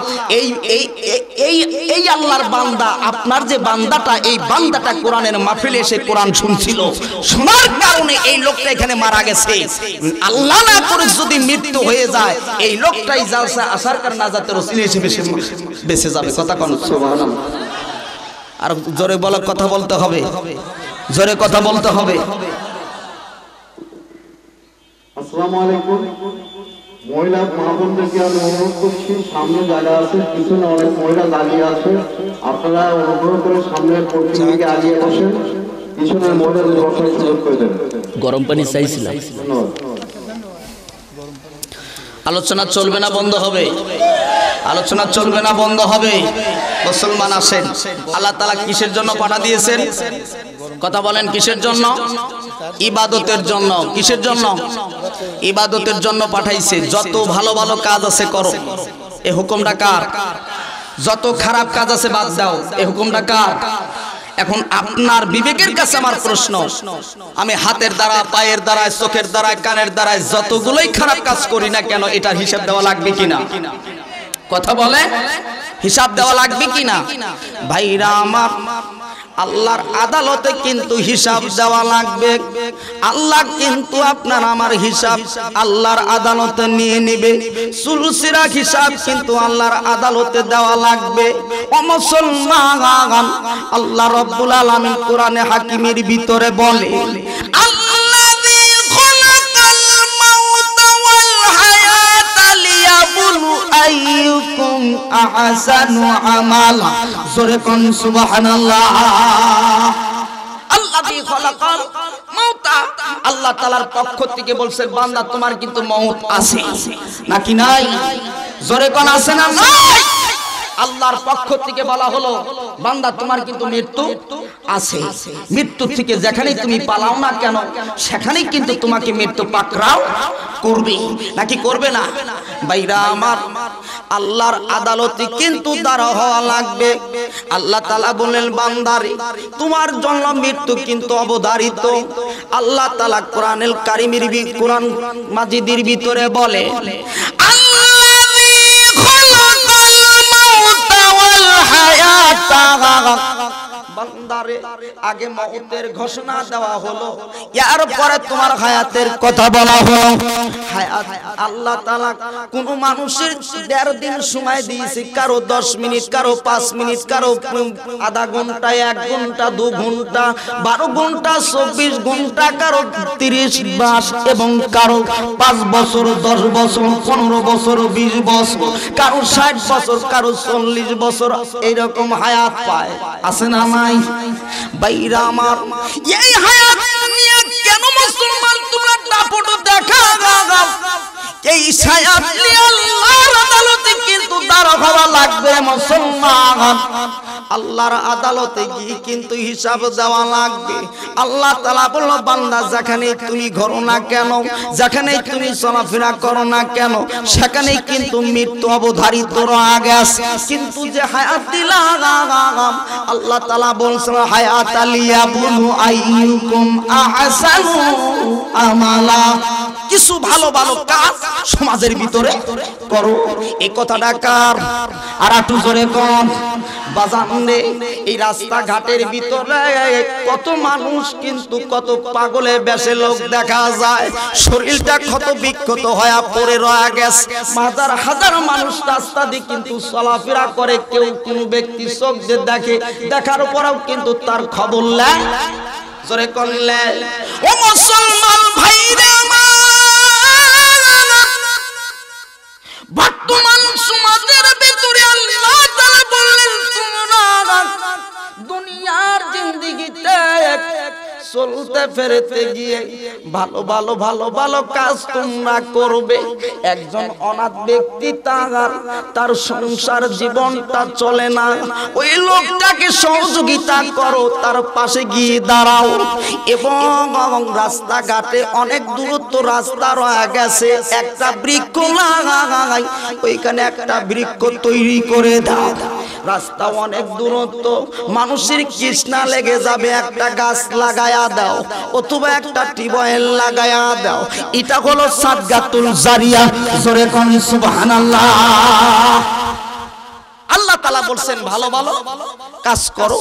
এই আল্লাহর বান্দা, আপনার যে বান্দাটা, এই বান্দাটা কোরআনের মাহফিলে এসে কোরআন শুনছিল, শোনার কারণে এই লোকটা এখানে মারা গেছে। আল্লাহ না করে যদি মৃত্যু হয়ে যায়, এই লোকটাই জালসা আসার কারণে নাজাতের ওসিলা হিসেবে বেঁচে যাবে। কথা কোন সুবহানাল্লাহ। আর জোরে বলা কথা বলতে হবে, জোরে কথা বলতে হবে। আসসালামু আলাইকুম। মহিলা মহাবন্ধুকে আমি অনুরোধ করছি, সামনে জায়গা আছে, পিছনে অনেক মহিলা দাঁড়িয়ে আছে, আপনারা অনুগ্রহ করে সামনের পক্ষে আগিয়ে বসেন, পিছনের মহিলাদের বসার সুযোগ করে দেন। গরম পানি চাইছিলাম। আলোচনা চলবে না বন্ধ হবে? আলোচনা চলবে না বন্ধ হবে? মুসলমান আসেন, আল্লাহ তাআলা কিসের জন্য পাঠা দিয়েছেন? কথা বলেন, কিসের জন্য? ইবাদতের জন্য। কিসের জন্য? ইবাদতের জন্য পাঠাইছে। যত ভালো ভালো কাজ আছে করো, এই হুকুমটা কার? যত খারাপ কাজ আছে বাদ দাও, এই হুকুমটা কার? এখন আপনার বিবেকের কাছে আমার প্রশ্ন, আমি হাতের দ্বারা, পায়ের দ্বারা, চোখের দ্বারা, কানের দ্বারা যতগুলোই খারাপ কাজ করি না কেন, এটার হিসাব দেওয়া লাগবে কিনা? কথা বলে, হিসাব দেওয়া লাগবে কিনা? ভাইরা আমার, আল্লাহর আদালতে কিন্তু হিসাব দেওয়া লাগবে। আল্লাহ কিন্তু আপনার আমার হিসাব আল্লাহর আদালতে নিয়ে নেবে। সুলসিরা হিসাব কিন্তু আল্লাহর আদালতে দেওয়া লাগবে। ও মুসলমান, আল্লাহ রাব্বুল আলামিন কোরআনে হাকিমের ভিতরে বলে আল্লাযী খালাকাল মাউতা ওয়াল হায়াতা লিয়াবলু আইয়ুকুম আহসানু আমালা। জোরে কোন সুবহানাল্লাহ। আল্লাযী খালাকাল মাউতা, আল্লাহ তাআলার পক্ষ থেকে বলছে বান্দা তোমার কিন্তু মওত আছে নাকি নাই? জোরে কোন আছে না নাই? আল্লাহর পক্ষ থেকে বলা হলো বান্দা তোমার কিন্তু মৃত্যু আছে, মৃত্যু থেকে যেখানেই তুমি পালাও না কেন সেখানেই কিন্তু তোমাকে মৃত্যু পাকড়াও করবে, নাকি করবে না? ভাইরা আমার, আল্লাহর আদালতে কিন্তু দাঁড়া হওয়া লাগবে। আল্লাহ তাআলা বলেন বান্দারে তোমার জন্য মৃত্যু কিন্তু অবধারিত। আল্লাহ তাআলা কোরআনুল কারীমের কোরআন মাজিদের ভিতরে বলে আল্লাযী খালাকাল মাউতা ওয়াল হায়াতা, বান্দারে আগে মওতের ঘোষণা দেওয়া হলো, এরপরে তোমার হায়াতের কথা বলা হলো। হায়াত আল্লাহ তাআলা কোন মানুষের 1.5 দিন সময় দিয়েছে, কারো 10 মিনিট, কারো 5 মিনিট, কারো আধা ঘন্টা, 1 ঘন্টা, 2 ঘন্টা, 12 ঘন্টা, 24 ঘন্টা, কারো 30 মাস এবং কারো 5 বছর, 10 বছর, 15 বছর, 20 বছর, কারো 60 বছর, কারো 40 বছর, এইরকম হায়াত পায়। আছে না নাই? বাইরা আমার, এই হায়াত নিয়ে কেন মুসলমান তোমরা দাপট দেখা? এই হায়াত নিয়ে আল্লাহর আদালতে কিন্তু দাঁড়া হওয়া লাগবে মুসলমান। আল্লাহর আদালতে গিয়ে কিন্তু হিসাব দেওয়া লাগবে। আল্লাহ তাআলা বলল বান্দা যেখানে তুমি ঘোরো না কেন, যেখানে তুমি চলাফেরা করো না কেন, সেখানে কিন্তু মৃত্যু অবধারিত রয়ে গেছে। কিন্তু যে হায়াত দিলাম আল্লাহ তাআলা বলছেন হায়াত আলিয়াবুনু আইয়ুকুম আহসানু আমালা, কিছু ভালো ভালো কাজ সমাজের ভিতরে করো। এই কথাটা কার? আর একটু জোরে কোন বাজানে। এই রাস্তাঘাটের ভিতরে কত মানুষ কিন্তু কত পাগলে বেশে লোক দেখা যায়, শরীরটা কত বিক্ষত হয়ে পড়ে রয়ে গেছে। হাজার হাজার মানুষ রাস্তা দিয়ে কিন্তু চলাফেরা করে, কেউ কোনো ব্যক্তি চোখ দিয়ে দেখে, দেখার পরেও কিন্তু তার খবর নেয়। জোরে করলে ও মুসলমান ভাইরা, বর্তমান সমাজের ভিতরে আল্লাহ তাআলা বললেন তোমরা দুনিয়ার জিন্দেগিতে চলতে ফেরতে গিয়ে ভালো ভালো ভালো ভালো কাজ তোমরা করবে। একজন অনাথ ব্যক্তি তার সংসার জীবনটা চলে না, ওই লোকটাকে সহযোগিতা করো, তার পাশে গিয়ে দাঁড়াও। এবং রাস্তাঘাটে অনেক দূরত্ব রাস্তা রয়ে গেছে, একটা বৃক্ষ লাগাই, ওইখানে একটা বৃক্ষ তৈরি করে দাও। রাস্তা অনেক দূরত্ব, মানুষের তৃষ্ণা লেগে যাবে, একটা গাছ লাগায়া দাও, অথবা একটা টিউবওয়েল লাগায়া দাও। এটা হলো সাদগাতুল জারিয়া। জোরে কোন সুবহানাল্লাহ। আল্লাহ তাআলা বলছেন ভালো ভালো কাজ করো।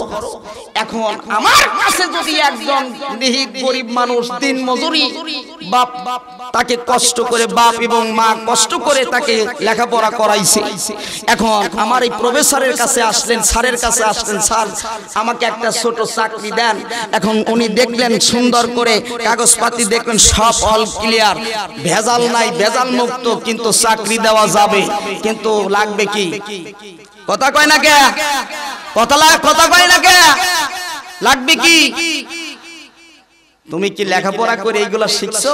এখন আমার কাছে যদি একজন গরিব মানুষ দিন মজুরি, বাপ তাকে কষ্ট করে, বাপ এবং মা কষ্ট করে তাকে লেখাপড়া করাইছে, এখন আমার এই প্রফেসরের কাছে আসলেন, স্যারের কাছে আসলেন, স্যার আমাকে একটা ছোট চাকরি দেন। এখন উনি দেখলেন সুন্দর করে কাগজপাতি দেখলেন সব অল ক্লিয়ার, ভেজাল নাই, ভেজাল মুক্ত, কিন্তু চাকরি দেওয়া যাবে, কিন্তু লাগবে কি? কথা কয় না কে? কথা কয় না কে? লাগবে কি? তুমি কি লেখাপড়া করে এইগুলা শিখছো?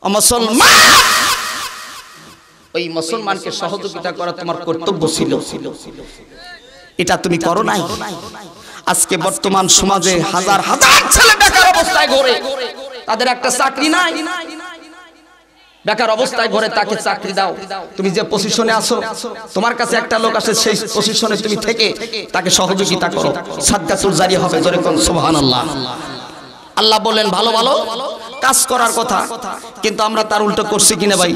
মুসলমান, ওই মুসলমানকে সহযোগিতা করা তোমার কর্তব্য ছিল, এটা তুমি করো নাই। আজকে বর্তমান সমাজে হাজার হাজার ছেলে বেকার অবস্থায় ঘোরে, তাদের একটা চাকরি নাই। বেকার অবস্থায় ঘরে তাকে চাকরি দাও। তুমি যে পজিশনে আছো, তোমার কাছে একটা লোক আসে, সেই পজিশনে তুমি থেকে তাকে সহযোগিতা করো, সাদগাতুল জারিয়া হবে। জোরে কোন সুবহানাল্লাহ। আল্লাহ বলেন ভালো ভালো কাজ করার কথা, কিন্তু আমরা তার উল্টো করছি কিনা ভাই?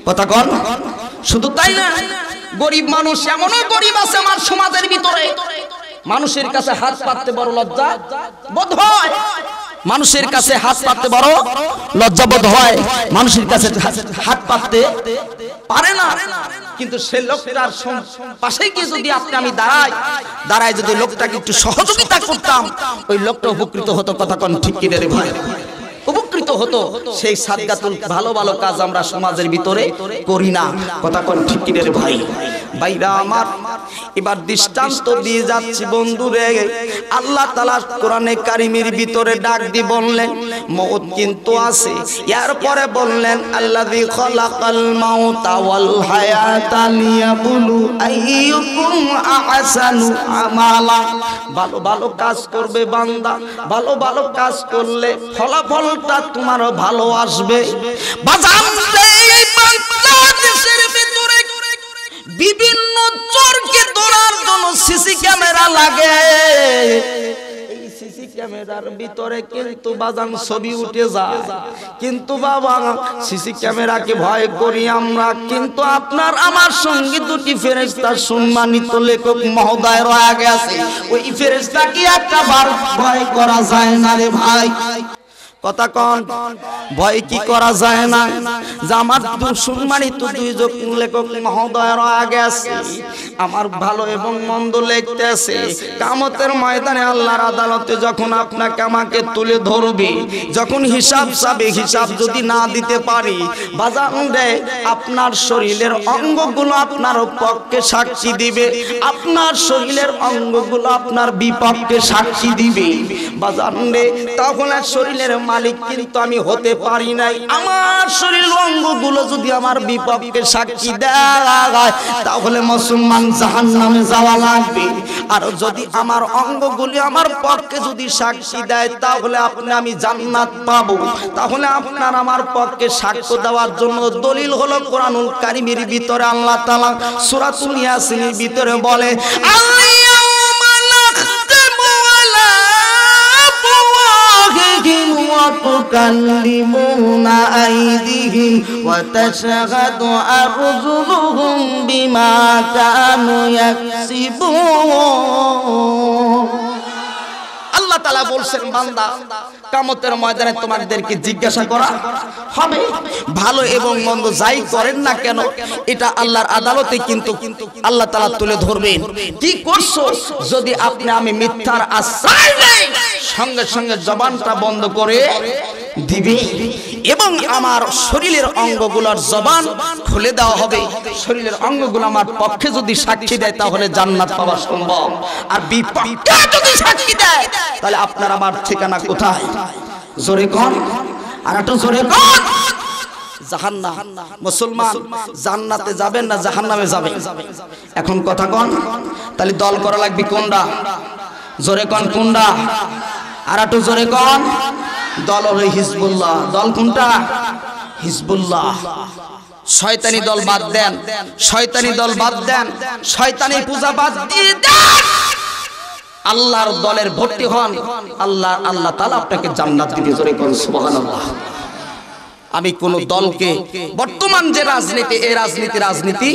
কথা কন। শুধু তাই না, গরিব মানুষ এমনও গরিব আছে আমার সমাজের ভিতরে, মানুষের কাছে হাত পাততে বড় লজ্জা বোধ হয়, মানুষের কাছে হাত পাততে বড় লজ্জাবোধ হয়, মানুষের কাছে হাত পাততে পারে না। কিন্তু সেই লোকটার পাশে গিয়ে যদি আমি দাঁড়াই যদি লোকটাকে একটু সহযোগিতা করতাম, ওই লোকটা উপকৃত হতো। কথা কোন ঠিক কি রে ভাই? উপকৃত হতো, সেই সাদগাতুল ভালো ভালো কাজ আমরা সমাজের ভিতরে করি না। কথা কোন ঠিক কি রে ভাই? ভাইরা আমার, এবার দৃষ্টান্ত দিয়ে যাচ্ছি বন্ধুরে। আল্লাহ তাআলা কোরআনে কারিমের ভিতরে ডাক দিয়ে বললেন মওত কিন্তু আছে, এরপরে বললেন আল্লাযী খালাকাল মাউতা ওয়াল হায়াতা লিয়াবলু আইয়ুকুম আহসানু আমালা। ভালো ভালো কাজ করবে বান্দা, ভালো ভালো কাজ করলে ফলাফলটা তোমার ভালো আসবে। বাজার বাংলাদেশের ভিতরে বিভিন্ন চোরকে ধরার জন্য সিসি ক্যামেরা লাগে। এই সিসি ক্যামেরার ভিতরে কিন্তু বাজান ছবি উঠে যায়, কিন্তু বাবা সিসি ক্যামেরাকে ভয় করি আমরা, কিন্তু আপনার আমার সঙ্গে দুটি ফেরেশতা সম্মানিত লেখক মহোদয় রয়ে গেছে, ওই ফেরেশতা কি একটা বার ভয় করা যায় না রে ভাই? কথা কন, ভয় কি করা যায় না? যে আমার সম্মানিত দুইজন লেখক মহোদয় রয়ে গেছে, আমার ভালো এবং মন্দ লিখতেছে। কিয়ামতের ময়দানে আল্লাহর আদালতে যখন আপনাকে আমাকে তুলে ধরবে, যখন হিসাব চাবে, হিসাব যদি না দিতে পারি বাজান রে, আপনার শরীরের অঙ্গগুলো আপনার পক্ষে সাক্ষী দিবে, আপনার শরীরের অঙ্গগুলো আপনার বিপক্ষে সাক্ষী দিবে বাজান রে। তখন আর শরীরের মালিক কিন্তু আমি হতে পারি নাই। আমার শরীরের অঙ্গগুলো যদি আমার বিপক্ষে সাক্ষী দেয় তাহলে মুসলমান জাহান্নামে যাওয়া লাগবে, আর যদি আমার অঙ্গগুলি আমার পক্ষে যদি সাক্ষী দেয় তাহলে আমি জান্নাত পাবো। তাহলে আপনার আমার পক্ষে সাক্ষ্য দেওয়ার জন্য দলিল হলো কোরআনুল কারীমের ভিতরে আল্লাহ তাআলা সূরাতুল ইয়াসিনের ভিতরে বলে وتكلمون أيديهم وتشهد أرجلهم بما كانوا يكسبون। আল্লাহ তাআলা বলছেন বান্দা কিয়ামতের ময়দানে তোমাদেরকে জিজ্ঞাসা করা হবে, ভালো এবং মন্দ যাই করেন না কেন এটা আল্লাহর আদালতে কিন্তু আল্লাহ তাআলা তুলে ধরবেন। কি করছো? যদি আমি মিথ্যার আশ্রয় নেই, সঙ্গে সঙ্গে জবানটা বন্ধ করে দিবে এবং আমার শরীরের অঙ্গগুলোর জবান খুলে দেওয়া হবে। শরীরের অঙ্গগুলো আমার পক্ষে যদি সাক্ষী দেয় তাহলে জান্নাত পাওয়া সম্ভব, আর বিপক্ষে যদি সাক্ষী দেয় তাহলে আপনার আমার ঠিকানা কোথায়? জোরে কোন, আর একটু জোরে কোন। জাহান্নাম। মুসলমান জান্নাতে যাবেন না জাহান্নামে যাবেন? এখন কথা কোন। তাহলে দল করা লাগবে কোনটা? জোরে কোন কোনটা? আর একটু জোরে কোন। দল হলো হিজবুল্লাহ। দল কোনটা? হিজবুল্লাহ। শয়তানি দল বাদ দেন, শয়তানি দল বাদ দেন, শয়তানি পূজা বাদ দিয়ে দেন, আল্লাহর দলের ভর্তি হন, আল্লাহ তাআলা আপনাকে জান্নাত দিবে। জোরে কোন সুবহানাল্লাহ। আমি কোন দলকে, বর্তমান যে রাজনীতি এই রাজনীতি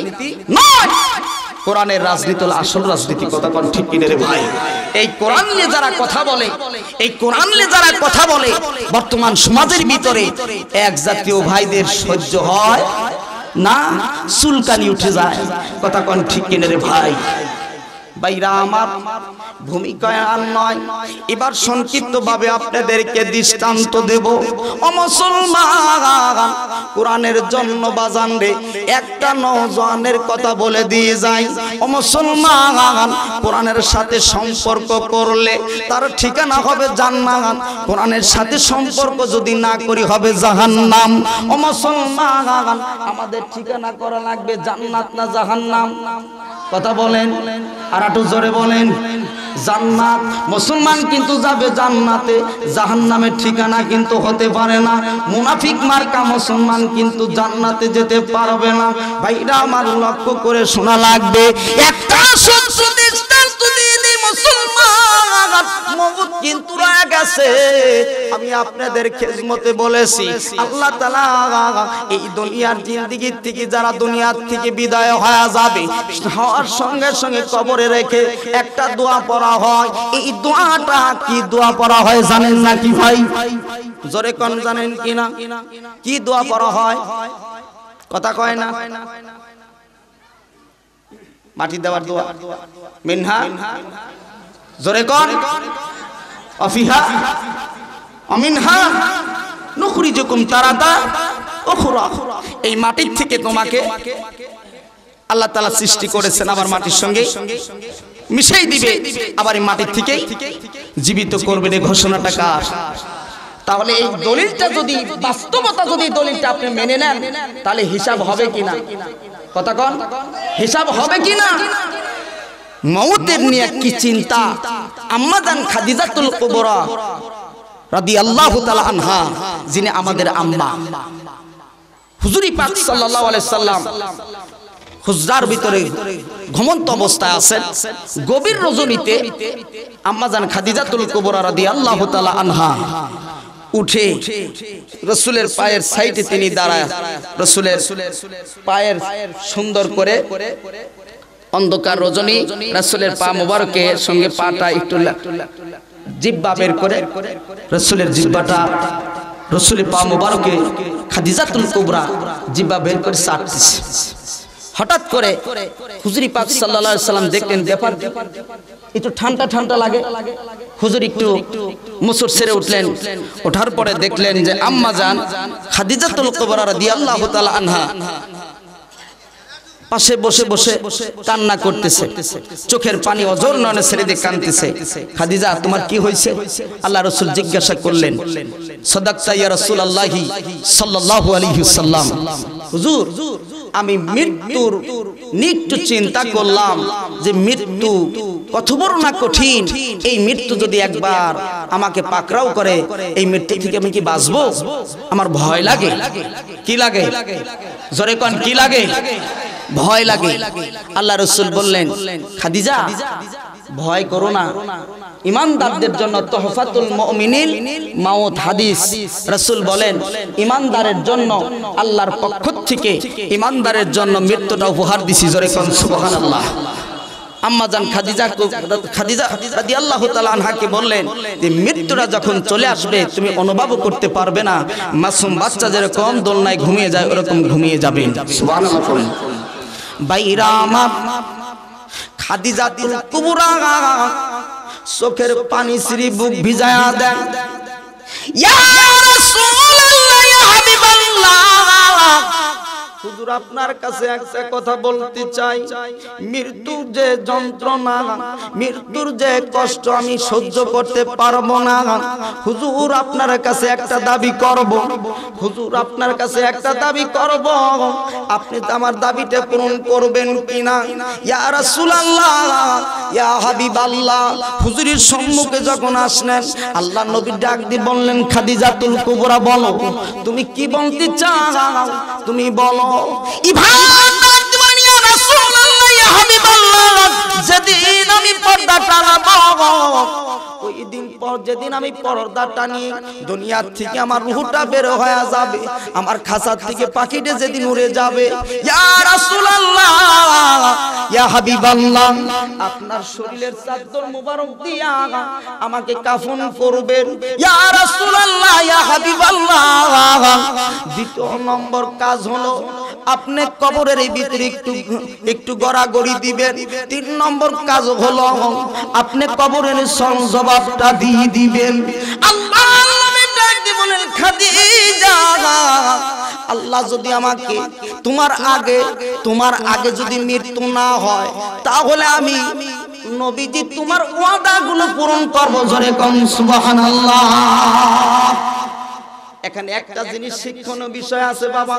নয়, কোরআনের রাজনীতি হলো আসল রাজনীতি। কথা কোন ঠিক কিনা রে ভাই? এই কোরআন নিয়ে যারা কথা বলে, এই কোরআন নিয়ে যারা কথা বলে বর্তমান সমাজের ভিতরে এক জাতীয় ভাইদের সহ্য হয় না, চুলকানি উঠে যায়। কথা কোন ঠিক কিনা রে ভাই? ভাইরা আমার, ভূমিকা আর নয়, এবার সংক্ষিপ্তভাবে আপনাদেরকে দৃষ্টান্ত দেব। ও মুসলমান, কোরআনের জন্য বাজান রে একটা নওজোয়ানের কথা বলে দিয়ে যাই। ও মুসলমান, কোরআনের সাথে সম্পর্ক করলে তার ঠিকানা হবে জান্নাত, কোরআনের সাথে সম্পর্ক যদি না করি হবে জাহান্নাম। ও মুসলমান, আমাদের ঠিকানা করা লাগবে জান্নাত না জাহান্নাম? কথা বলেন, আর একটু জোরে বলেন। জান্নাত। মুসলমান কিন্তু যাবে জান্নাতে, জাহান্নামের ঠিকানা কিন্তু হতে পারে না। মুনাফিক মার্কা মুসলমান কিন্তু জান্নাতে যেতে পারবে না। ভাইরা আমার, লক্ষ্য করে শোনা লাগবে। একটা সত্য দৃষ্টান্ত দিয়ে দিই, মুসলমান মওত কিন্তু রয়ে গেছে। আমি আপনাদের খেদমতে বলেছি, আল্লাহ তাআলা এই দুনিয়ার জিন্দেগি থেকে যারা দুনিয়ার থেকে বিদায় হয়ে যাবে, হওয়ার সঙ্গে সঙ্গে কবরে রেখে একটা দোয়া পড়া হয়। এই দোয়াটা কি দোয়া পড়া হয় জানেন নাকি ভাই? জোরে কোন, জানেন কিনা? কি দোয়া পড়া হয়? কথা কয় না। মাটি দেওয়ার দোয়া, মিনহা, জোরে কোন, অফিহা, অমিনহা নুখরিজুকুম তারাতা উখরা, এই মাটির থেকে তোমাকে আল্লাহ তাআলা সৃষ্টি করেছেন, আবার মাটির সঙ্গে মিশাই দিবে, আবার এই মাটির থেকেই জীবিত করবেন। এই ঘোষণাটা কার? তাহলে এই দলিলটা যদি বাস্তবতা, যদি দলিলটা আপনি মেনে নেন, তাহলে হিসাব হবে কিনা? কথা কোন, হিসাব হবে কিনা? মওতের নিয়ে কি চিন্তা! আম্মা জান খাদিজাতুল কুবরা রাদিয়াল্লাহু তাআলা আনহা, যিনি আমাদের আম্মা, হুজুরি পাক সাল্লাল্লাহু আলাইহি সাল্লাম হুজরার ভিতরে ঘুমন্ত অবস্থায় আছেন। গভীর রজনীতে আম্মা জান খাদিজাতুল কুবরা রাদিয়াল্লাহু তাআলা আনহা উঠে রাসূলের পায়ের সাইডে তিনি দাঁড়ায়, রাসূলের পায়ের সুন্দর করে অন্ধকার রজনী রাসূলের পা মোবারকের সঙ্গে পাটা একটু জিহ্বা বের করে রাসূলের জিহ্বাটা, রাসূলের পা মোবারকে খাদিজাতুল কুবরা জিহ্বা বের করে চাটতেছে। হঠাৎ করে হুজুরি পাক সাল্লাল্লাহু আলাইহি সাল্লাম দেখলেন ব্যাপার একটু ঠান্ডা ঠান্ডা লাগে। হুজুর একটু মুসুর ছেড়ে উঠলেন, ওঠার পরে দেখলেন যে আম্মা জান খাদিজাতুল কুবরা রাদিয়াল্লাহু তাআলা আনহা পাশে বসে বসে কান্না করতেছে, চোখের পানি অঝর নয়নে ছেড়ে দিয়ে কাঁদতেছে। খাদিজা, তোমার কি হয়েছে? আল্লাহ রাসূল জিজ্ঞাসা করলেন, সাদাকতা ইয়া রাসূলুল্লাহি সাল্লাল্লাহু আলাইহি ওয়াসাল্লাম, হুজুর আমি মৃত্যুর নিত্য চিন্তা করলাম যে মৃত্যু কত বড় না কঠিন। এই মৃত্যু যদি একবার আমাকে পাকড়াও করে, এই মৃত্যু থেকে আমি কি বাঁচবো? আমার ভয় লাগে। কি লাগে? জোরে কোন, কি লাগে? ভয় লাগে। আল্লাহ রাসূল বললেন, খাদিজা ভয় করো না, ঈমানদারদের জন্য তোহফাতুল মুমিনিন মাউত হাদিস। রাসূল বলেন, ঈমানদারের জন্য আল্লাহর পক্ষ থেকে ঈমানদারের জন্য মৃত্যুটা উপহার দিছি। জোরে কোন সুবহানাল্লাহ। আম্মা জান খাদিজা রাদিয়াল্লাহু তাআলা আনহাকে বললেন যে মৃত্যুটা যখন চলে আসবে তুমি অনুভব করতে পারবে না, মাসুম বাচ্চা যেরকম দোলনায় ঘুমিয়ে যায় ওরকম ঘুমিয়ে যাবে। সুবহানাল্লাহ। বাইরা আমার খাদিজাতুল কুবরা চোখের পানি শ্রী বুক ভিজায়া দেন। ইয়া রাসূলুল্লাহ, ইয়া হাবিবাল্লাহ, হুজুর আপনার কাছে একটা কথা বলতে চাই। মৃত্যুর যে যন্ত্রণা, মৃত্যুর যে কষ্ট আমি সহ্য করতে পারবো না। হুজুর আপনার কাছে একটা দাবি করব, হুজুর আপনার কাছে একটা দাবি করব, আপনি তো আমার দাবিটা পূরণ করবেন কিনা? ইয়া রাসূলুল্লাহ, ইয়া হাবিবাল্লাহ, হুজুরের সম্মুখে যখন আসলেন আল্লাহ নবী ডাক দিয়ে বললেন, খাদিজাতুল কুবরা বলো তুমি কি বলতে চাও, তুমি বলো। যেদিন আমি পর্দা টানাবো, ওই দিন পর যেদিন আমি পর্দা টানি দুনিয়ার থেকে আমার রূহটা বের হয়ে যাবে, আমার খাঁচার থেকে পাখিটা যেদিন উড়ে যাবে, ইয়া রাসূলুল্লাহ, ইয়া হাবিবাল্লাহ, আপনার শরীরের চাদর মুবারক দিয়া আমাকে কাফন করবেন। ইয়া রাসূলুল্লাহ, ইয়া হাবিবাল্লাহ। দ্বিতীয় নম্বর কাজ হলো আপনি কবরের এই ভিতরে একটু গড়াগড়ি দিবেন। তিন নম্বর কাজ হলো আপনি কবরের জবাবটা দিয়ে দিবেন। আল্লাহ বলেন, খাদিজা, আল্লাহ যদি আমাকে তোমার আগে যদি মৃত্যু না হয়, তাহলে আমি নবীজি তোমার ওয়াদাগুলো পূরণ করব। জোরে কোন সুবহানাল্লাহ। এখানে একটা জিনিস শিক্ষণীয় বিষয় আছে বাবা,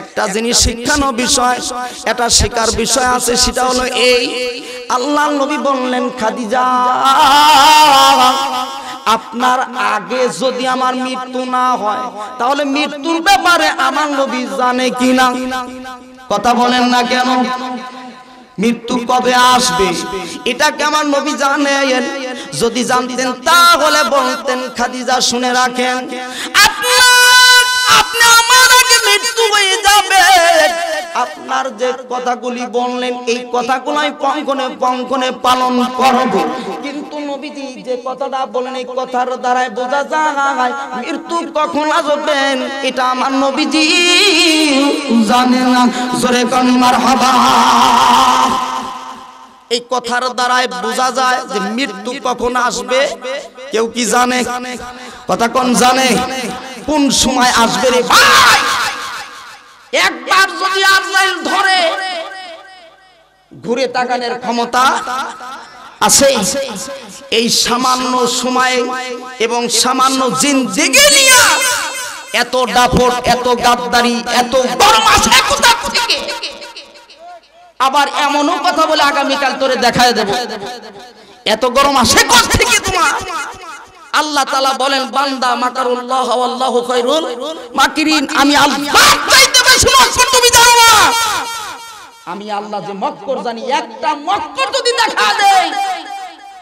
একটা জিনিস শিক্ষণীয় বিষয়, এটা শেখার বিষয় আছে। সেটা হলো এই, আল্লাহর নবী বললেন, খাদিজা আপনার আগে যদি আমার মৃত্যু না হয়, তাহলে মৃত্যুর ব্যাপারে আমার নবী জানে কিনা? কথা বলেন না কেন? মৃত্যু কবে আসবে এটাকে আমার নবী জানেন? যদি জানতেন তাহলে বলতেন, খাদিজা শুনে রাখেন, আপনি আমার আগে মৃত্যু হয়ে যাবে। আপনার যে কথাগুলি বললেন এই কথাগুলোই পঙ্কনে পঙ্কনে পালন করব। কিন্তু নবীজি যে কথাটা বলেন এই কথার দ্বারাই বোঝা যায় মৃত্যু কখন আসবে এটা আমার নবীজি জানে না। জোরে কোন মারহাবা। এই কথার দ্বারাই বোঝা যায় যে মৃত্যু কখন আসবে কেউ কি জানে? কথা কোন জানে? কোন সময় আসবে রে ভাই। একবার যদি আজরাইল ধরে ঘুরে তাকানোর ক্ষমতা আছে। এই সামান্য সময় এবং সামান্য জিন্দেগি নিয়ে এত দাপট, এত গাদ্দারি, এত গরম আছে কোথা থেকে? আবার এমনও কথা বলে আগামীকাল তোরে দেখায় দেব। এত গরম আসে কোথা থেকে তোমার? আল্লাহ তাআলা বলেন বান্দা মাকারুল্লাহ ওয়াল্লাহু খায়রুল মাকিরিন, আমি আল্লাহ চাইতে বেশি মক্কর তুমি জানো না। আমি আল্লাহ যে মক্কর জানি, একটা মক্কর যদি দেখা দেয়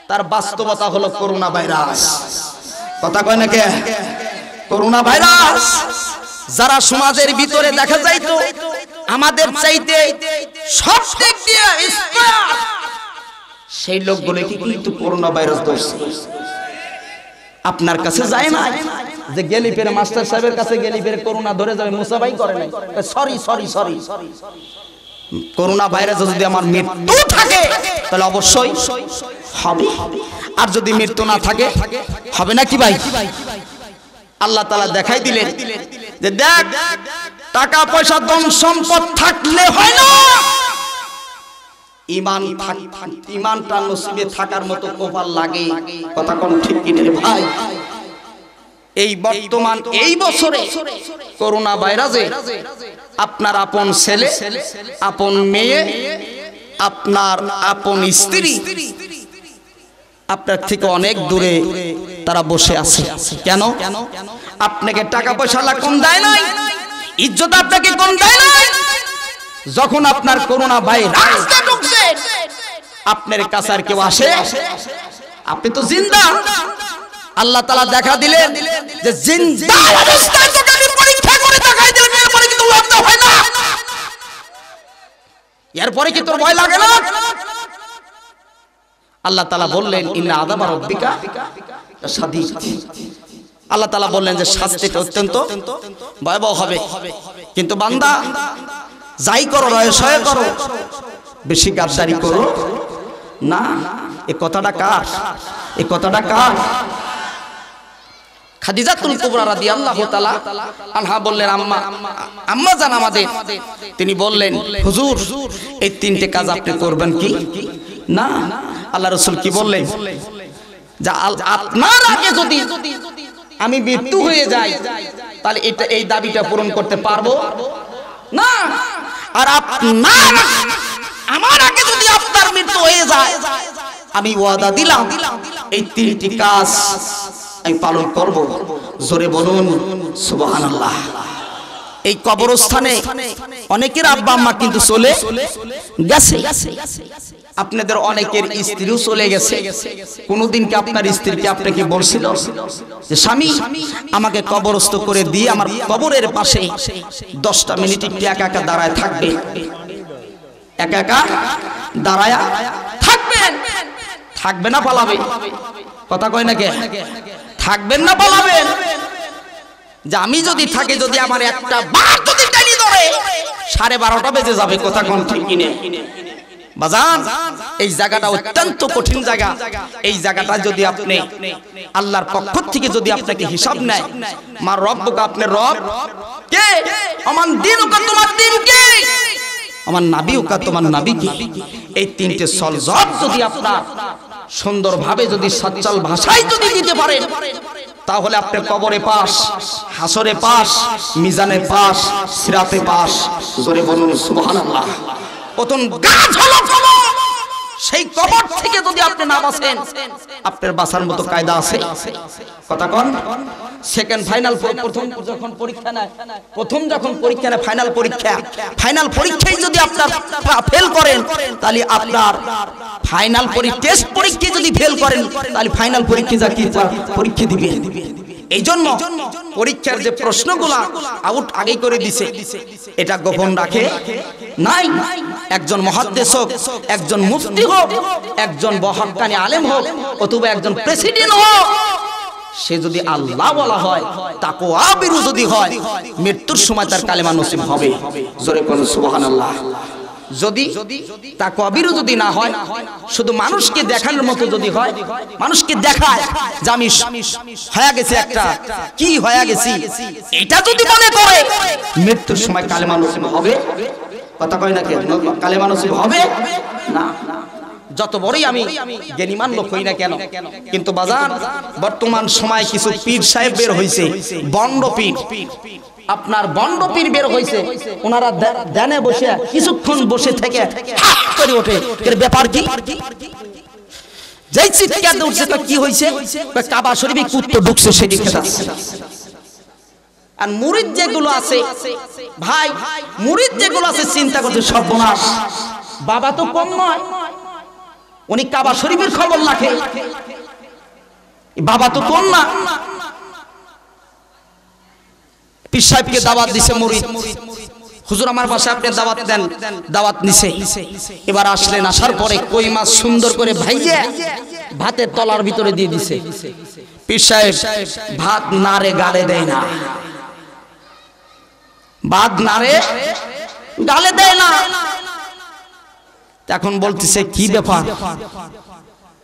তার বাস্তবতা হলো করোনা ভাইরাস। কথা কয় না কে? করোনা ভাইরাস যারা সমাজের ভিতরে দেখা যাইতো আমাদের চাইতে সব দিক দিয়ে স্মার্ট, সেই লোকগুলো কিন্তু করোনা ভাইরাস ধরছে। আপনার কাছে যায় না যে গেলিপের মাস্টার সাহেবের কাছে গেলিপের করোনা ধরে যাবে, মুসাফাই করে নাই, sorry sorry sorry sorry. Corona virus যদি আমার মৃত্যু থাকে তাহলে অবশ্যই হবে, আর যদি মৃত্যু না থাকে হবে না কি ভাই? আল্লাহ তাআলা দেখাই দিলেন যে দেখ, টাকা পয়সা ধন সম্পদ থাকলে হয় না, ঈমানটা নসিবে থাকার মতো কপাল লাগে। কথা কোন ঠিক কি রে ভাই? এই বর্তমান এই বছরে করোনা ভাইরাসে আপনার আপন ছেলে, আপন মেয়ে, আপনার আপন স্ত্রী আপনার থেকে অনেক দূরে তারা বসে আছে। কেন? আপনাকে টাকা পয়সা কম দেয় নাই, ইজ্জত আপনাকে কম দেয় নাই। যখন আপনার করোনা ভাইরাস ঢুকছে আপনার কাছে আর কেউ আসে? আপনি তো জিন্দা। আল্লাহ তাআলা দেখা দিলেন যে জিন্দা অবস্থায় তোকে পরীক্ষা করে দেখাই দিলেন, এরপরে কি তোর লজ্জা হয় না? এরপরে কি তোর ভয় লাগে না? আল্লাহ তাআলা বললেন ইন্না আযাবা রাব্বিকা শাদীদ। আল্লাহ তাআলা বললেন যে শাস্তিটা অত্যন্ত ভয়াবহ হবে। কিন্তু বান্দা যাই করো রহস্যে করো, বেশি গাদ্দারি করো না। এই কথাটা কার? এই কথাটা কার? খাদিজাতুল কুবরা রাদিয়াল্লাহু তাআলা আনহা বললেন আম্মা জান আমাদের, তিনি বললেন হুজুর এই তিনটে কাজ আপনি করবেন কি না? আল্লাহ রাসূল কি বললেন? যে আপনার আগে যদি আমি মৃত্যু হয়ে যাই তাহলে এটা এই দাবিটা পূরণ করতে পারবো না, আর আপনার আমার আগে যদি আপনার মৃত্যু হয়ে যায় আমি ওয়াদা দিলাম এই তিনটি কাজ আমি পালন করব। জোরে বলুন সুবহানাল্লাহ। এই কবরস্থানে অনেকের আব্বা আম্মা কিন্তু চলে গেছে, আপনাদের অনেকের স্ত্রীও চলে গেছে। কোনদিন কি আপনার স্ত্রীকে আপনাকে বলছিল যে স্বামী আমাকে কবরস্থ করে দিয়ে আমার কবরের পাশে 10টা মিনিট একটু একা একা দাঁড়ায় থাকবে? একা একা দাঁড়ায় থাকবেন? থাকবে না পালাবে? কথা কয় না কে? থাকবেন না পালাবেন? যে আমি যদি থাকি, যদি আমার একটা বার যদি টানি ধরে 12:30 বেজে যাবে। কথা কোন ঠিক কিনে বাজান? এই জায়গাটা অত্যন্ত কঠিন জায়গা। এই জায়গাটা যদি আপনি আল্লাহর পক্ষ থেকে যদি আপনাকে হিসাব নেয়, মা রব্বুকা, আপনার রব কে? আমার দিনুকা, তোমার দিন কে? আমার নাবিউকা, তোমার নাবি কি? এই তিনটে সলজব যদি আপনার সুন্দরভাবে যদি সচ্ছল ভাষায় যদি দিতে পারেন, তাহলে আপনার কবরে পাস, হাসরে পাস, মিজানে পাস, সিরাতে পাস। জোরে বলুন সুবহানাল্লাহ। প্রথম গাছ হলো কবর। সেই কবর থেকে যদি আপনি না বাঁচেন, আপনার বাঁচার মতো কায়দা আছে? কথা কোন? সেকেন্ড ফাইনাল, প্রথম যখন পরীক্ষা নেয়, ফাইনাল পরীক্ষায় যদি আপনার ফেল করেন, তাহলে আপনার ফাইনাল টেস্ট পরীক্ষা যদি ফেল করেন, তাহলে ফাইনাল পরীক্ষা কি পরীক্ষা দিবেন? এই জন্য পরীক্ষার যে প্রশ্নগুলা আউট আগে করে দিছে, এটা গোপন রাখে নাই। একজন মুহাদ্দিস হোক, একজন মুফতি হোক, একজন হক্কানি আলেম হোক, অথবা একজন প্রেসিডেন্ট হোক, সে যদি আল্লাহ বলা হয়, তাকওয়া বিরু যদি হয়, মৃত্যুর সময় তার কালেমা নসিব হবে। জোরে বলুন সুবহানাল্লাহ। যদি তা কবিরও যদি না হয়, শুধু মানুষকে দেখানোর মতো যদি হয়, মানুষকে দেখায় যে আমি হয়ে গেছে একটা কি হয়ে গেছি, এটা যদি মনে করে মৃত্যুর সময় কালেমা নসিব হবে, কথা কয় না কে, কালেমা নসিব হবে না। যত বড়ই আমি জ্ঞানীমান লোক হই না কেন, কিন্তু বাজার বর্তমান সময় কিছু পীর সাহেব বের হইছে, বন্ড পীর, আপনার বন্ড পীর বের হইছে। ওনারা ধ্যানে বসে কিছুক্ষণ বসে থেকে হাত করে ওঠে, এর ব্যাপার কি? যেই চিৎকার উঠছে তো কি হইছে, কাবা শরীফে কুত্তা ঢুকছে সেদিকে যাচ্ছে। আর মুরিদ যেগুলো আছে ভাই, মুরিদ যেগুলো আছে চিন্তা করছে সর্বনাশ, বাবা তো কম নয়, উনি কাবা শরীফের খবর রাখে, বাবা তো কম না। পীর সাহেবকে দাওয়াত দিছে মুরিদ, হুজুর আমার বাসায় আপনি দাওয়াত দেন, দাওয়াত নিছে। এবার আসলেন, আসার পরে কই মাছ সুন্দর করে ভাইজে ভাতের তলার ভিতরে দিয়ে দিছে। পীর সাহেব ভাত নারে গালে দেয় না, ভাত নারে গালে দেয় না। এখন বলতেছে কি ব্যাপার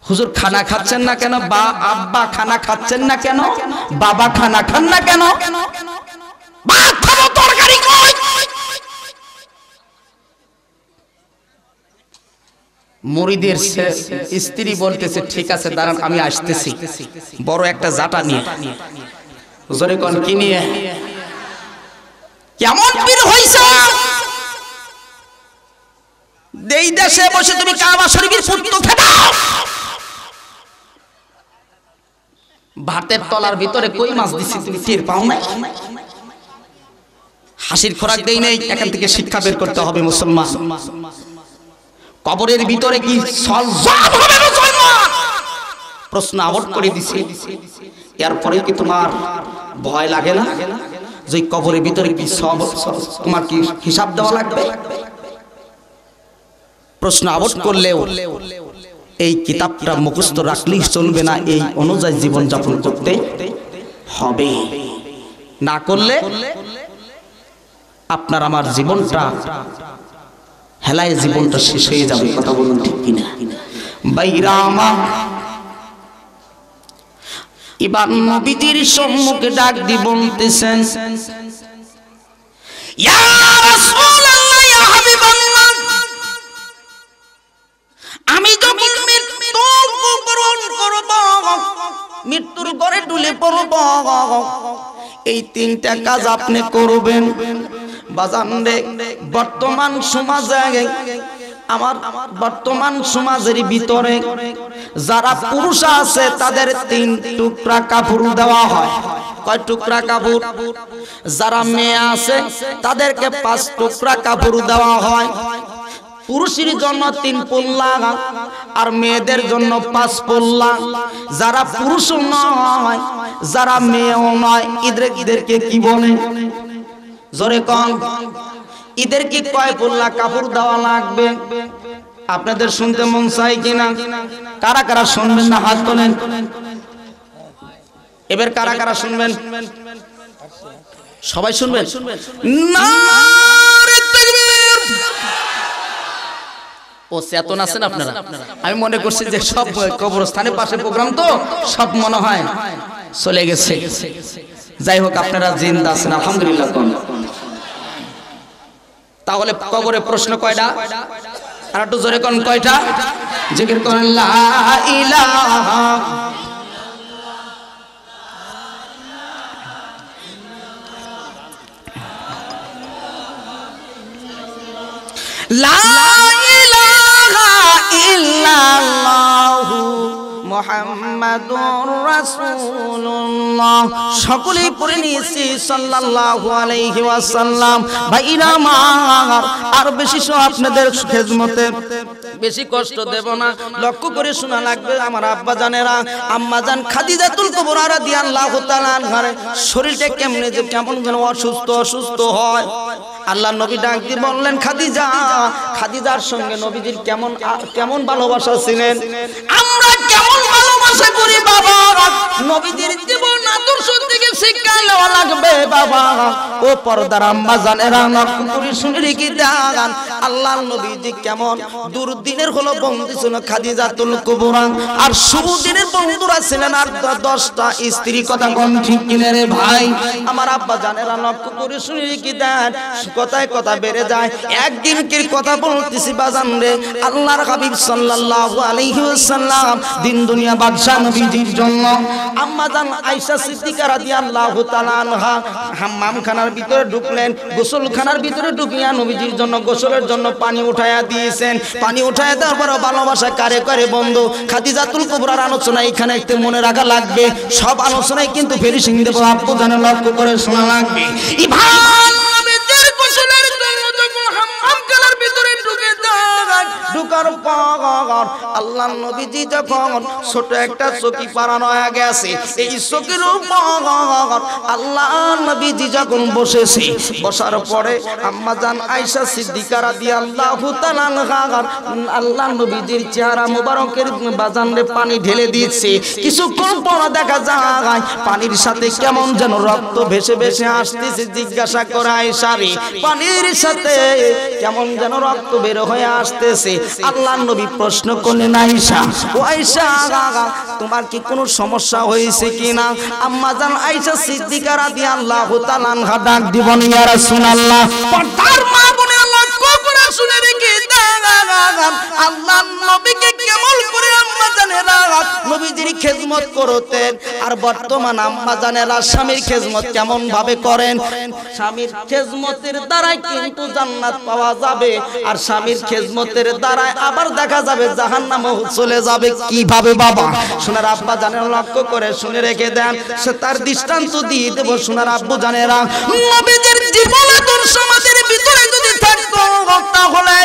হুজুর, খানা খাচ্ছেন না কেন? বা আব্বা খানা খাচ্ছেন না কেন? বাবা খানা খান না কেন? ভাত খাবো, তরকারি কই? মুরিদের স্ত্রী বলতেছে ঠিক আছে দাঁড়ান আমি আসতেছি, বড় একটা জাটা নিয়ে। হুজুরে কোন কি নিয়ে? কেমন পীর হইছে? এই দেশে বসে তুমি কাবা শরীফের পুত্র খেদাও, ভাতের তলার ভিতরে কই মাছ দিছি তুমি টের পাও না? হাসির খোরাক দেই নাই, এখান থেকে শিক্ষা বের করতে হবে মুসলমান। কবরের ভিতরে কি সলজব হবে মুসলমান? প্রশ্ন আবট করে দিছে। এরপরে কি তোমার ভয় লাগে না যে কবরের ভিতরে কি সব তোমার কি হিসাব দেওয়া লাগবে? প্রশ্ন আবট করলেও এই কিতাবটা মুখস্থ রাখলেই চলবে না, এই অনুযায়ী জীবন যাপন করতে হবে। না করলে আপনার আমার জীবনটা হেলায়, জীবনটা শেষ হয়ে যাবে। কথা বলুন ঠিক কিনা? বাইরামা এবার নবীজির সম্মুখে ডাক দি বলতেছেন, ইয়া রাসূলুল্লাহ, ইয়া হাবিবাল্লাহ, আমি যখন মৃত্যুবরণ করব, মৃত্যুর ঘরে ঢুলে পড়ব, এই তিনটা কাজ আপনি করবেন। বাজান রে, বর্তমান সমাজে, আমার বর্তমান সমাজের ভিতরে যারা পুরুষ আছে তাদের 3 টুকরা কাপড় দেওয়া হয়। কয় টুকরা কাপড়? যারা মেয়ে আছে তাদেরকে 5 টুকরা কাপড় দেওয়া হয়। পুরুষের জন্য 3 পল্লা আর মেয়েদের জন্য 5 পল্লা। যারা পুরুষও নয়, যারা মেয়েও নয়, এদেরকে কি বলে? জোরে কন, ঈদের কি কয় পল্লা কাপড় দেওয়া লাগবে? আপনাদের শুনতে মন চাই কিনা? কারা কারা শুনবেন না হাত তোলেন। এবার কারা কারা শুনবেন? সবাই শুনবেন? নারে তাকবীর! ও চেতন আছেন আপনারা? আমি মনে করছি যে সব কবরস্থানের পাশে প্রোগ্রাম তো সব মনে হয় চলে গেছে। যাই হোক, আপনারা জিন্দা আছেন আলহামদুলিল্লাহ। তাহলে কবরে প্রশ্ন কয়টা? আর একটু জোরে কোন কয়টা? জিকির করেন লা ইলাহা লা ইলাহা ইল্লাল্লাহু মুহাম্মাদুর রাসূলুল্লাহ। সকলেই পড়ে নিয়েছি সাল্লাল্লাহু আলাইহি ওয়াসাল্লাম। ভাইরা আমার, আর বেশি আপনাদের খেদমতে বেশি কষ্ট দেব না, লক্ষ্য করে শোনা লাগবে আমার আব্বা জানেরা। আম্মা জান খাদিজাতুল কুবরা রাদিয়াল্লাহু তাআলা আনহার শরীরটা কেমনে যে কেমন যেন অসুস্থ হয়। আল্লাহ নবী ডাক দিয়ে বললেন, খাদিজা। খাদিজার সঙ্গে নবীজির কেমন ভালোবাসা ছিলেন, আমরা কেমন ভালোবাসা ভালোবাসা করি বাবা, নবীজির জীবন আদর্শ থেকে শিক্ষা নেওয়া লাগবে বাবা। ও পর্দার আম্মা জানেরা লক্ষ্য করে শুনে রেখে দেন, আল্লাহর নবীজি কেমন দুর্দিনের হলো বন্ধু ছিল খাদিজাতুল কুবরা, আর শুভ দিনের বন্ধুরা ছিলেন আর 10টা স্ত্রী। কথা কোন ঠিক কিনা রে ভাই? আমার আব্বা জানেরা লক্ষ্য করে শুনে রেখে দেন, কথায় কথা বেড়ে যায়। একদিনকের কথা বলতেছি বাজান রে, আল্লাহর হাবিব সাল্লাল্লাহু আলাইহি ওয়াসাল্লাম দিন দুনিয়া বাদশা নবীজির জন্য আম্মা জান আয়েশা সিদ্দিকা রাদিয়াল্লাহু তাআলা আনহা হাম্মামখানার ভিতরে ঢুকলেন, গোসলখানার ভিতরে ঢুকিয়া নবীজির জন্য গোসলের জন্য পানি উঠায়া দিয়েছেন। পানি উঠায়া দেওয়ার পর ভালোবাসা কারে করে বন্ধু খাদিজাতুল কুবরার আলোচনা এখানে একটু মনে রাখা লাগবে। সব আলোচনায় কিন্তু ফিনিশিং দেব, আপু জানে লক্ষ্য করে শোনা লাগবে। ইভান নবীজির গোসলের জন্য যখন হাম্মামখানার ভিতরে ঢুকে যায়, ঢুকার পর আল্লাহর নবীজি যখন ছোট একটা চকি পারানো হয়ে গেছে, এই চকির উপর আল্লাহর নবীজি যখন বসেছে, বসার পরে আম্মা জান আয়েশা সিদ্দিকা রাদিয়াল্লাহু তাআলা আনহা আল্লাহর নবীজির চেহারা মোবারকের বাজানে পানি ঢেলে দিয়েছে। কিছুক্ষণ পর দেখা যায় পানির সাথে কেমন যেন রক্ত ভেসে ভেসে আসতেছে। জিজ্ঞাসা করে আয়েশা রে, পানির সাথে কেমন যেন রক্ত বের হয়ে আসতেছে। আল্লাহর নবী প্রশ্ন করলেন, আয়েশা ও আয়েশা তোমার কি কোনো সমস্যা হয়েছে কিনা? আম্মা জান আয়েশা সিদ্দিকা রাদিয়াল্লাহু তাআলা আনহা ডাক দিবেন, ইয়া রাসূলুল্লাহ। পর্দার মা বলে লক্ষ্য করে শুনে রেখে দেন, আল্লাহর নবীকে কেমন করে আম্মা জানেরা নবীজির খেদমত করতেন, আর বর্তমান আম্মা জানেরা স্বামীর খেদমত কেমন ভাবে করেন। স্বামীর খেদমতের দ্বারাই কিন্তু জান্নাত পাওয়া যাবে, আর স্বামীর খেদমতের দ্বারাই আবার দেখা যাবে জাহান্নামে চলে যাবে। কিভাবে বাবা? সোনার আব্বা জানেন লক্ষ্য করে শুনে রেখে দেন, সে তার দৃষ্টান্ত দিয়ে দেব। সোনার আব্বু জানেরা নবীজির জীবন আদর্শ আমাদের ভিতরে যদি থাকতো তাহলে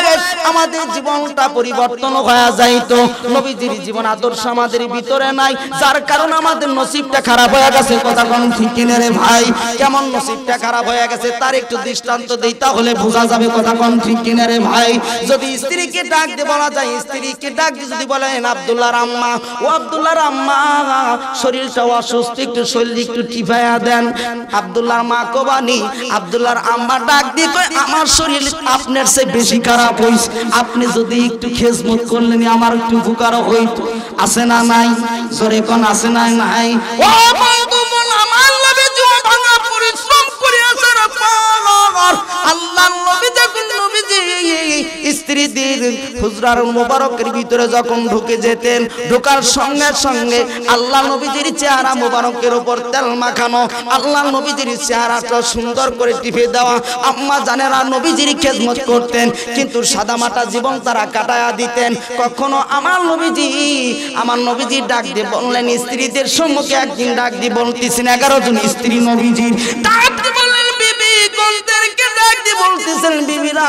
আমাদের জীবনটা পরিবর্তন হয়ে যাইতো। নবীজির জীবন আদর্শ আমাদের ভিতরে নাই, যার কারণে আমাদের নসিবটা খারাপ হয়ে গেছে। কথা কোন ঠিক কিনা রে ভাই? কেমন নসিবটা খারাপ হয়ে গেছে তার একটু দৃষ্টান্ত দেই, তাহলে বোঝা যাবে। কথা কোন ঠিক কিনা রে ভাই? যদি স্ত্রীকে ডাক দিয়ে বলা যায়, স্ত্রীকে ডাক দিয়ে যদি বলেন আব্দুল্লাহর আম্মা, ও আব্দুল্লাহর আম্মা শরীরটা অসুস্থ, একটু শরীর একটু টিপায়া দেন। আব্দুল্লাহর মা কোবানি আব্দুল্লাহর আম্মা ডাক দিয়ে কয়, আমার শরীর আপনার চেয়ে বেশি খারাপ হইছে, আপনি যদি একটু খেজমত করলেন আমার একটু উপকার হইতো। আছে না নাই? জোরে কোন আছে না নাই? ও বন্ধু মন আমার নবী জীবন ভাঙা পরিশ্রম করে আসার পর আল্লাহর নবী যখন নবীজি স্ত্রীদের হুজরার মোবারকের ভিতরে যখন ঢুকে যেতেন, ঢোকার সঙ্গে সঙ্গে আল্লাহ নবীজির চেহারা মোবারকের উপর তেল মাখানো, আল্লাহ নবীজির চেহারাটা সুন্দর করে টিপে দেওয়া। আম্মা জানেরা নবীজির খেদমত করতেন, কিন্তু সাদামাটা জীবন তারা কাটায়া দিতেন। কখনো আমার নবীজি ডাক দিয়ে বললেন, স্ত্রীদের সম্মুখে একদিন ডাক দিয়ে বলতেছেন, 11 জন স্ত্রী নবীজির ডাক দিয়ে বললেন, বিবি কোনদেরকে ডাক দিয়ে বলতেছেন, বিবিরা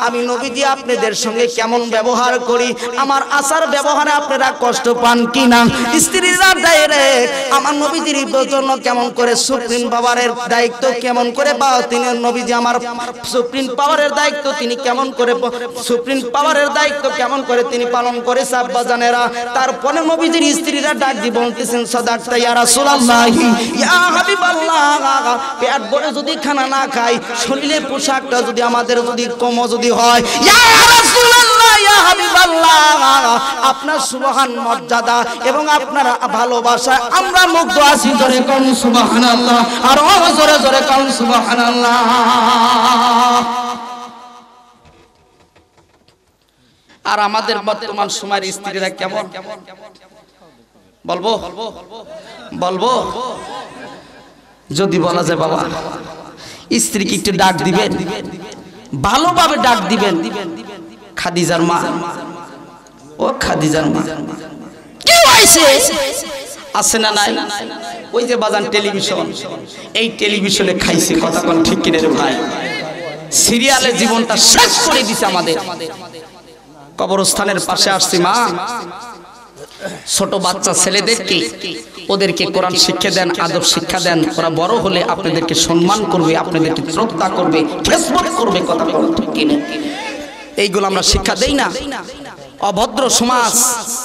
আমি নবীজি আপনাদের সঙ্গে কেমন ব্যবহার করি, আমার আচার ব্যবহারে আপনারা কষ্ট পান কিনা? স্ত্রীরা ডাইরেক্ট আমার নবীজির জন্য কেমন করে সুপ্রিম পাওয়ারের দায়িত্ব কেমন করে তিনি নবীজি আমার সুপ্রিম পাওয়ারের দায়িত্ব তিনি কেমন করে সুপ্রিম পাওয়ারের দায়িত্ব কেমন করে তিনি পালন করে সাহাবা জানেরা। তারপরে নবীজির স্ত্রীরা ডাক দিয়ে বলতেছেন, সাদাকতা ইয়া রাসূলুল্লাহ, ইয়া হাবিবাল্লাহ, পেট ভরে যদি খানা না খাই, শরীরে পোশাকটা যদি আমাদের যদি কম যদি হয়, ইয়া রাসূলুল্লাহ, ইয়া হাবিবাল্লাহ, আপনার সুবহান মর্যাদা এবং আপনার ভালোবাসা আমরা মুগ্ধ আছি। জোরে কোন সুবহানাল্লাহ, আর জোরে জোরে কোন সুবহানাল্লাহ। আর আমাদের বর্তমান সময়ের স্ত্রীরা কেমন বলবো বলবো? যদি বলা যায় বাবা, স্ত্রীকে একটু ডাক দিবেন, ভালোভাবে ডাক দিবেন। খাদিজার মা, ও খাদিজার মা কি হইছে? আছে না নাই? ওই যে বাজান টেলিভিশন, এই টেলিভিশনে খাইছে। কথা কোন ঠিক কিনা রে ভাই? সিরিয়ালে জীবনটা শেষ করে দিছে আমাদের। কবরস্থানের পাশে আসছি মা, ছোট বাচ্চা ছেলেদেরকে ওদেরকে কোরআন শিক্ষা দেন, আদব শিক্ষা দেন। ওরা বড় হলে আপনাদেরকে সম্মান করবে, আপনাদেরকে শ্রদ্ধা করবে, খেদমত করবে। কথা বলুন ঠিক কিনা? এইগুলো আমরা শিক্ষা দেই না? অভদ্র সমাজ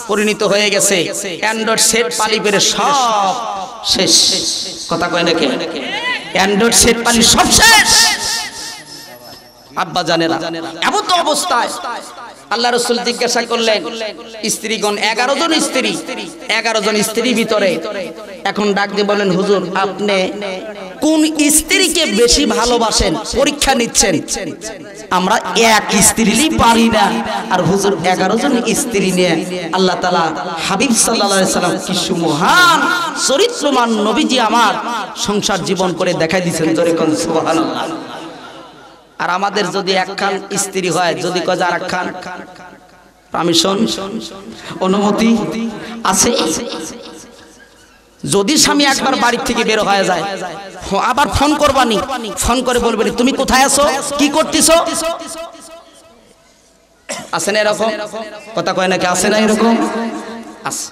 পরিণত হয়ে গেছে। অ্যান্ড্রয়েড সেট পালি পেরে সব শেষ। কথা কয় নাকি? অ্যান্ড্রয়েড সেট পালি সব শেষ। আব্বা জানেরা এমন তো অবস্থায় আল্লাহ রাসূল জিজ্ঞাসা করলেন, স্ত্রীগণ 11 জন স্ত্রী, 11 জন স্ত্রী ভিতরে এখন ডাক দিয়ে বলেন, হুজুর আপনি কোন স্ত্রীকে বেশি ভালোবাসেন? পরীক্ষা নিচ্ছেন। আমরা এক স্ত্রীই পারি না, আর হুজুর 11 জন স্ত্রী নিয়ে আল্লাহ তাআলা হাবিব সাল্লাল্লাহু আলাইহি সাল্লাম কি সুমহান চরিত্রমান নবীজি আমার সংসার জীবন করে দেখাই দিয়েছেন। জোরে কোন সুবহানাল্লাহ। আর আমাদের যদি একখান স্ত্রী হয়, যদি কয় আর একখান, পারমিশন অনুমতি আছে? যদি স্বামী একবার বাড়ি থেকে বের হয়ে যায়, আবার ফোন করবানি, ফোন করে বলবেন তুমি কোথায় আছো, কি করতেছো? আছে না এরকম? কথা কয় নাকি? আছে না এরকম? আছে।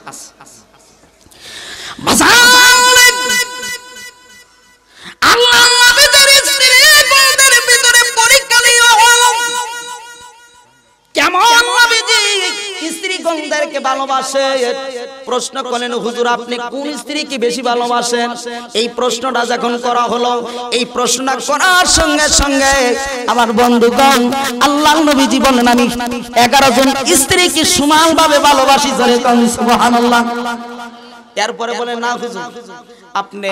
আল্লাহ নবীদের স্ত্রীদের ভিতরে পরীক্ষা নিয়ে হলো কেমন নবীজি স্ত্রীগণদেরকে ভালোবাসে। প্রশ্ন করলেন, হুজুর আপনি কোন স্ত্রীকে বেশি ভালোবাসেন? এই প্রশ্নটা যখন করা হলো, এই প্রশ্নটা করার সঙ্গে সঙ্গে আমার বন্ধুগণ আল্লাহর নবীজি বলেন, আমি 11 জন স্ত্রীকে সমানভাবে ভালোবাসি। সুবহানাল্লাহ। এরপরে বলেন, না হুজুর আপনি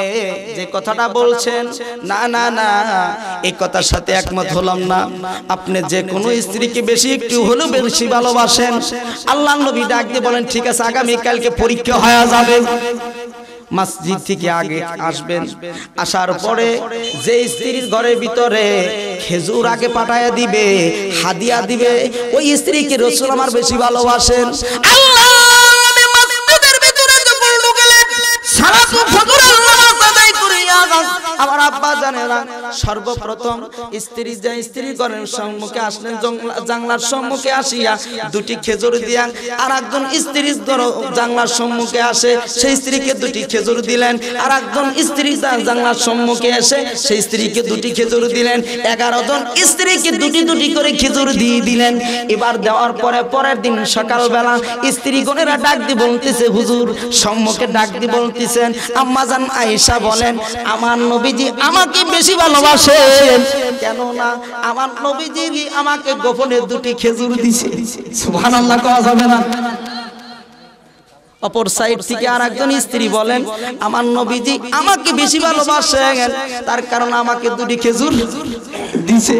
যে কথাটা বলছেন, না না না এই কথার সাথে একমত হলাম না। আপনি যে কোনো স্ত্রীকে বেশি একটু হলেও বেশি ভালোবাসেন। আল্লাহর নবী ডাক দিয়ে বলেন, ঠিক আছে আগামী কালকে পরীক্ষা হয়ে যাবে। মসজিদ থেকে আগে আসবেন, আসার পরে যে স্ত্রীর ঘরের ভিতরে খেজুর আগে পাঠায়া দিবে, হাদিয়া দিবে, ওই স্ত্রীকে রাসূল আমার বেশি ভালোবাসেন। আল্লাহ আমার আব্বা জানেরা সর্বপ্রথম স্ত্রী ঘরের সম্মুখে আসলেন, জানলার সম্মুখে আসিয়া দুটি খেজুর দিয়া আর একজন স্ত্রী জানলার সম্মুখে আসে, সেই স্ত্রীকে দুটি খেজুর দিলেন। আর একজন স্ত্রী জানলার সম্মুখে এসে সেই স্ত্রীকে দুটি খেজুর দিলেন। 11 জন স্ত্রীকে দুটি দুটি করে খেজুর দিয়ে দিলেন। এবার দেওয়ার পরে পরের দিন সকালবেলা স্ত্রীগণেরা ডাক দিয়ে বলতেছে, হুজুর সম্মুখে ডাক দিয়ে বলতেছেন, আম্মাজান আয়েশা বলেন আমার নবীজি আমাকে বেশি ভালোবাসেন, কেননা আমার নবীজি আমাকে গোপনে দুটি খেজুর দিয়েছে। সুবহানাল্লাহ কওয়া যাবে না? অপর সাইড থেকে আর একজন স্ত্রী বলেন, আমার নবীজি আমাকে বেশি ভালোবাসেন, তার কারণ আমাকে দুটি খেজুর দিছে।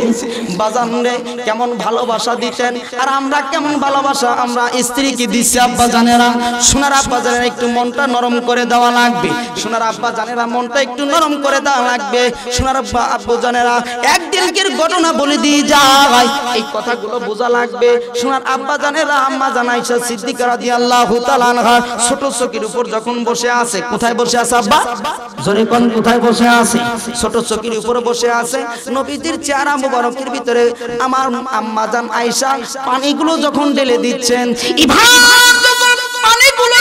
বাজান রে কেমন ভালোবাসা দিতেন, আর আমরা কেমন ভালোবাসা আমরা স্ত্রীকে দিচ্ছি। আব্বা জানেরা, সোনার আব্বা জানেরা একটু মনটা নরম করে দেওয়া লাগবে। সোনার আব্বা জানেরা মনটা একটু নরম করে দেওয়া লাগবে। সোনার আব্বা আব্বু জানেরা একদিনকের ঘটনা বলে দিয়ে যায়, এই কথাগুলো বোঝা লাগবে। সোনার আব্বা জানেরা আম্মা জান আয়েশা সিদ্দিকা রাদিয়াল্লাহু তাআলা আনহা ছোট চকির উপর যখন বসে আছে, কোথায় বসে আছে আব্বা? জোরে কোন কোথায় বসে আছে? ছোট চকির উপরে বসে আছে। নবীজির চেহারা মুবারকের ভিতরে আমার আম্মা জান আয়েশা পানিগুলো যখন ঢেলে দিচ্ছেন, পানিগুলো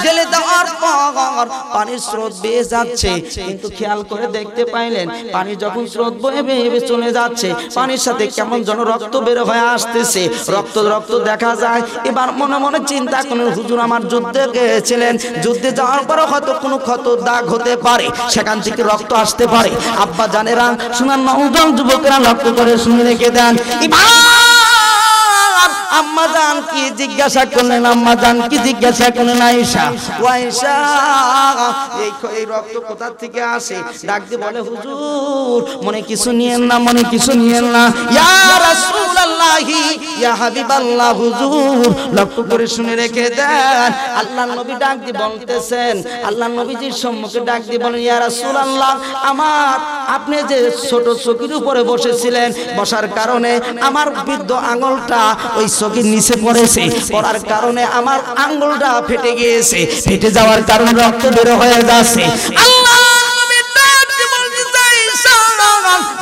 ঢেলে দেওয়ার পর পানির স্রোত বেয়ে যাচ্ছে, কিন্তু খেয়াল করে দেখতে পাইলেন পানি যখন স্রোত বয়ে বেয়ে চলে যাচ্ছে, পানির সাথে কেমন যেন রক্ত বের হয়ে আসতেছে, রক্ত রক্ত দেখা যায়। এবার মনে মনে চিন্তা করেন, হুজুর আমার যুদ্ধে গিয়েছিলেন, যুদ্ধে যাওয়ার পর হয়তো কোনো ক্ষত দাগ হতে পারে, সেখান থেকে রক্ত আসতে পারে। আব্বা জানেরা শোনার নওজোয়ান যুবকেরা লক্ষ্য করে শুনে রেখে দেন। আম্মা জান কি জিজ্ঞাসা করলেন? আম্মা জান কি জিজ্ঞাসা করলেন? আয়েশা, ও আয়েশা এই রক্ত কোথা থেকে আসে? ডাক দিয়ে বলে, হুজুর মনে কিছু নিয়েন না, মনে কিছু নিয়েন না, ইয়া রাসূলুল্লাহি ইয়া হাবিবাল্লাহ। হুজুর লক্ষ্য করে শুনে রেখে দেন, আল্লাহর নবী ডাক দিয়ে বলতেছেন, আল্লাহর নবীজির সম্মুখে ডাক দিয়ে বলেন, ইয়া রাসূলুল্লাহ আমার আপনি যে ছোট চকির উপরে বসেছিলেন, বসার কারণে আমার বৃদ্ধ আঙুলটা ওই চকির নিচে পড়েছে, পড়ার কারণে আমার আঙ্গুলটা ফেটে গিয়েছে, ফেটে যাওয়ার কারণে রক্ত বের হয়ে যাচ্ছে। আল্লাহ নবী ডাক দিয়ে বলতে চাই,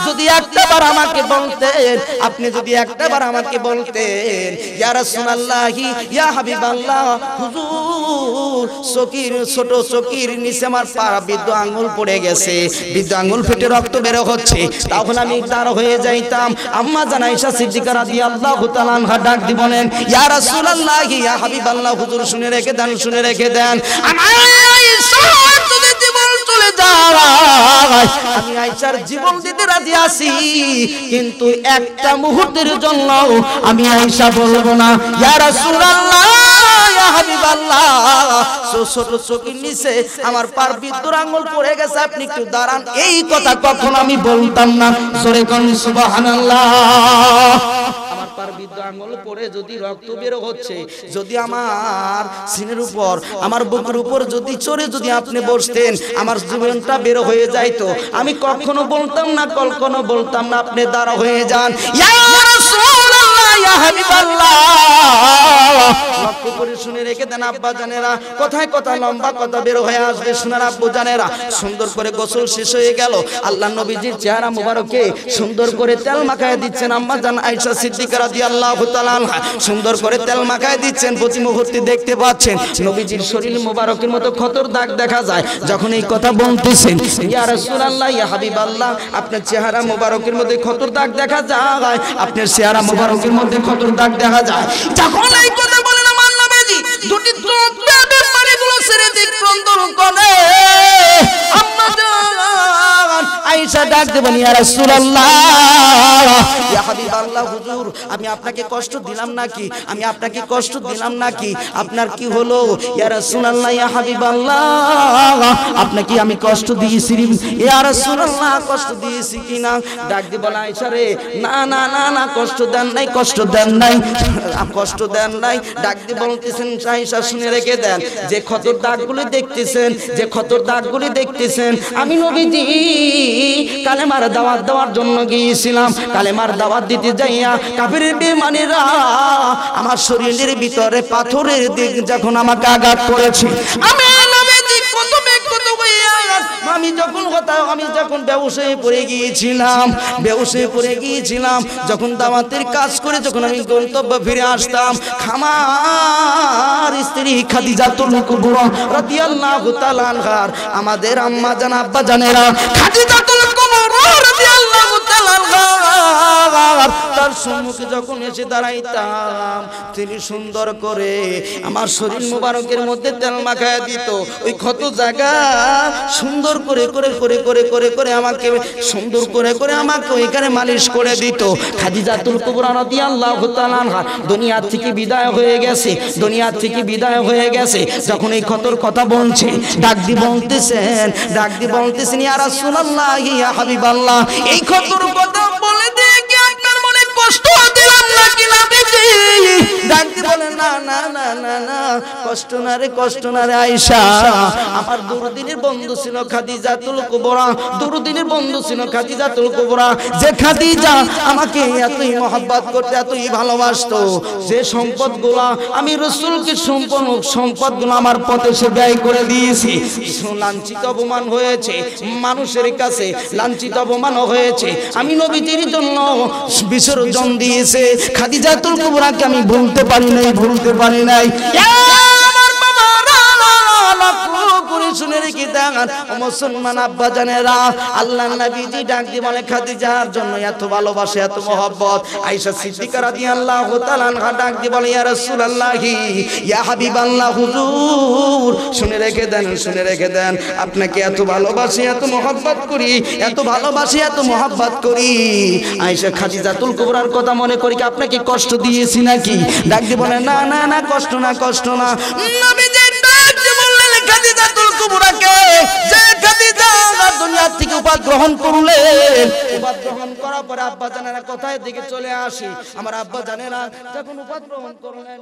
যদি একটা একটাবার আমাকে বলতেন, আপনি যদি একটাবার আমাকে বলতেন ইয়া রাসূলুল্লাহি ইয়া হাবিবাল্লাহ, হুজুর চকির ছোট চকির নিচে আমার পা বিদ্ধ আঙ্গুল পড়ে গেছে, বিদ্ধ আঙ্গুল ফেটে রক্ত বের হচ্ছে, তখন আমি দাঁড় হয়ে যাইতাম। আম্মা জান আয়েশা সিদ্দিকা রাদিয়াল্লাহু তাআলা আনহা ডাক দিয়ে বলেন ইয়া রাসূলুল্লাহি ইয়া হাবিবাল্লাহ, হুজুর শুনে রেখে দেন, শুনে রেখে দেন, আমার আয়েশা যদি জীবন চলে যায় আমি আয়েশার জীবন দিতে রাজি আছি, কিন্তু একটা মুহূর্তের জন্য আমি আয়েশা বলবো না ইয়া রাসূলুল্লাহ ইয়া হাবিবাল্লাহ, ছোট চোখের নিচে আমার পার বিদ্যুর আঙ্গুল পড়ে গেছে, আপনি একটু দাঁড়ান, এই কথা কখনো আমি বলতাম না। জোরে কোন সুবহানাল্লাহ। আমার পার বিদ্যুর আঙ্গুল পড়ে যদি রক্ত বের হচ্ছে, যদি আমার সিনের উপর আমার বুকের উপর যদি চড়ে যদি আপনি বসতেন আমার জীবনটা বের হয়ে যাইতো, আমি কখনো বলতাম না, কখনো বলতাম না আপনি দাঁড়া হয়ে যান ইয়া রাসূলুল্লাহ ইয়া হাবিবাল্লাহ। লক্ষ্য করে শুনে রেখে দেন আব্বা জানেরা, কথায় কথা লম্বা কথা বের হয়ে আসবে, শোনার আব্বু জানেরা। সুন্দর করে গোসল শেষ হয়ে গেল, আল্লাহ নবীজির চেহারা মোবারকে সুন্দর করে তেল মাখায় দিচ্ছেন আম্মা জান আয়েশা সিদ্দিকা রাদিয়াল্লাহু তাআলা আনহা, সুন্দর করে তেল মাখায় দিচ্ছেন। প্রতি মুহূর্তে দেখতে পাচ্ছেন নবীজির শরীর মোবারকের মতো ক্ষতর দাগ দেখা যায়। যখন এই কথা বলতেছেন ইয়া রাসূলুল্লাহ ইয়া হাবিবাল্লাহ, আপনার চেহারা মোবারকের মধ্যে ক্ষতর দাগ দেখা যায়, আপনার চেহারা মোবারকের মধ্যে ক্ষতর দাগ দেখা যায়। যখন এই কথা বলেন আমার নবীজি দুটি চোখ বেয়ে পানিগুলো ছেড়ে দিক ক্রন্দন করে। আম্মা জান আয়েশা ডাক দেবেন ইয়া রাসূলুল্লাহ ইয়া হাবিবাল্লাহ, হুজুর আমি আপনাকে কষ্ট দিলাম নাকি, আমি আপনাকে কষ্ট দিলাম নাকি, আপনার কি হলো ইয়া রাসূলুল্লাহ ইয়া হাবিবাল্লাহ, আপনাকে আমি কষ্ট দিয়েছি ইয়া রাসূলুল্লাহ, কষ্ট দিয়েছি কিনা? ডাক দিয়ে বলা আয়েশা রে না না না না, কষ্ট দেন নাই, কষ্ট দেন নাই, কষ্ট দেন নাই। ডাক দিয়ে বলতেছেন আয়েশা শুনে রেখে দেন, যে ক্ষতর দাগগুলি দেখতেছেন, যে ক্ষতর দাগগুলি দেখতেছেন, আমি নবীজি কালেমার দাওয়াত দেওয়ার জন্য গিয়েছিলাম, কালেমার দাওয়াত দিতে যাইয়া কাফিরের বেঈমানেরা আমার শরীরের ভিতরে পাথরের দিক যখন আমাকে আঘাত করেছে, আমি নবীজি কত ব্যক্তিগত হইয়া আমি যখন ব্যবসায় পড়ে গিয়েছিলাম, ব্যবসায় পড়ে গিয়েছিলাম, যখন দাওয়াতের কাজ করে যখন আমি গন্তব্য ফিরে আসতাম, খামার স্ত্রী খাদিজাতুল কুবরা রাদিয়াল্লাহু তাআলা আনহা, আমাদের আম্মা জান আব্বা জানেরা, খাদিজাতুল কুবরা রাদিয়াল্লাহু তাআলা আনহা তার সম্মুখে যখন এসে দাঁড়াইতাম, তিনি সুন্দর করে আমার শরীর মোবারকের মধ্যে তেল মাখায় দিত, ওই ক্ষত জায়গা সুন্দর করে করে করে করে করে করে আমাকে সুন্দর করে করে আমাকে ওইখানে মালিশ করে দিত। খাদিজাতুল কুবরা রাদিয়াল্লাহু তাআলা আনহা দুনিয়া থেকে বিদায় হয়ে গেছে, দুনিয়া থেকে বিদায় হয়ে গেছে। যখন এই ক্ষতর কথা বলছে, ডাক দি বলতেছেন, ডাক দি বলতেছেন ইয়া রাসূলুল্লাহ ইয়া হাবিবাল্লাহ, এই ক্ষতর কথা বলে দিয়ে কি আপনার মনে কষ্ট দিলাম নাকি নবীজি? ডাক দি বলে না না না না না, কষ্ট না রে, কষ্ট না রে আয়েশা, আমার দুরদিনের বন্ধু ছিল খাদিজাতুল কুবরা, দুরদিনের বন্ধু ছিল খাদিজাতুল কুবরা, যে খাদিজা আমাকে এতই মহব্বত করতে, এতই ভালোবাসতো, যে সম্পদগুলো আমি রাসূলকে সম্পদগুলো আমার পথে সে ব্যয় করে দিয়েছি। লাঞ্ছিত অপমান হয়েছে, মানুষের কাছে লাঞ্ছিত অপমান হয়েছে, আমি নবীজির জন্য বিসর্জন দিয়েছে খাদিজাতুল কুবরাকে আমি ভুলতে পারি নাই, ভুলতে পারি নাই। শুনে রেখে দেন মুসলমান আব্বা জানেরা, আল্লাহ নবীজি ডাক দিয়ে বলে খাদিজার জন্য এত ভালোবাসা, এত মহব্বত। আয়েশা সিদ্দিকা রাদিয়াল্লাহু তাআলা আনহা ডাক দিয়ে বলে ইয়া রাসূলুল্লাহ ইয়া হাবিবাল্লাহ, হুজুর শুনে রেখে দেন, শুনে রেখে দেন, আপনাকে এত ভালোবাসি, এত মহব্বত করি, এত ভালোবাসি, এত মহব্বত করি। আয়েশা খাদিজাতুল কুবরার কথা মনে করি কি আপনাকে কষ্ট দিয়েছি নাকি? ডাক দিয়ে বলে না না না, কষ্ট না, কষ্ট না। নবীজি ডাক দিয়ে বললেন খাদিজাতুল কুবরাকে, যে খাদিজা দুনিয়া থেকে উপাদ গ্রহণ করলেন, উপাদ গ্রহণ করার পরে আব্বা জানেরা কোথায় দিকে চলে আসি, আমার আব্বা জানেরা যখন উপাদ গ্রহণ করলেন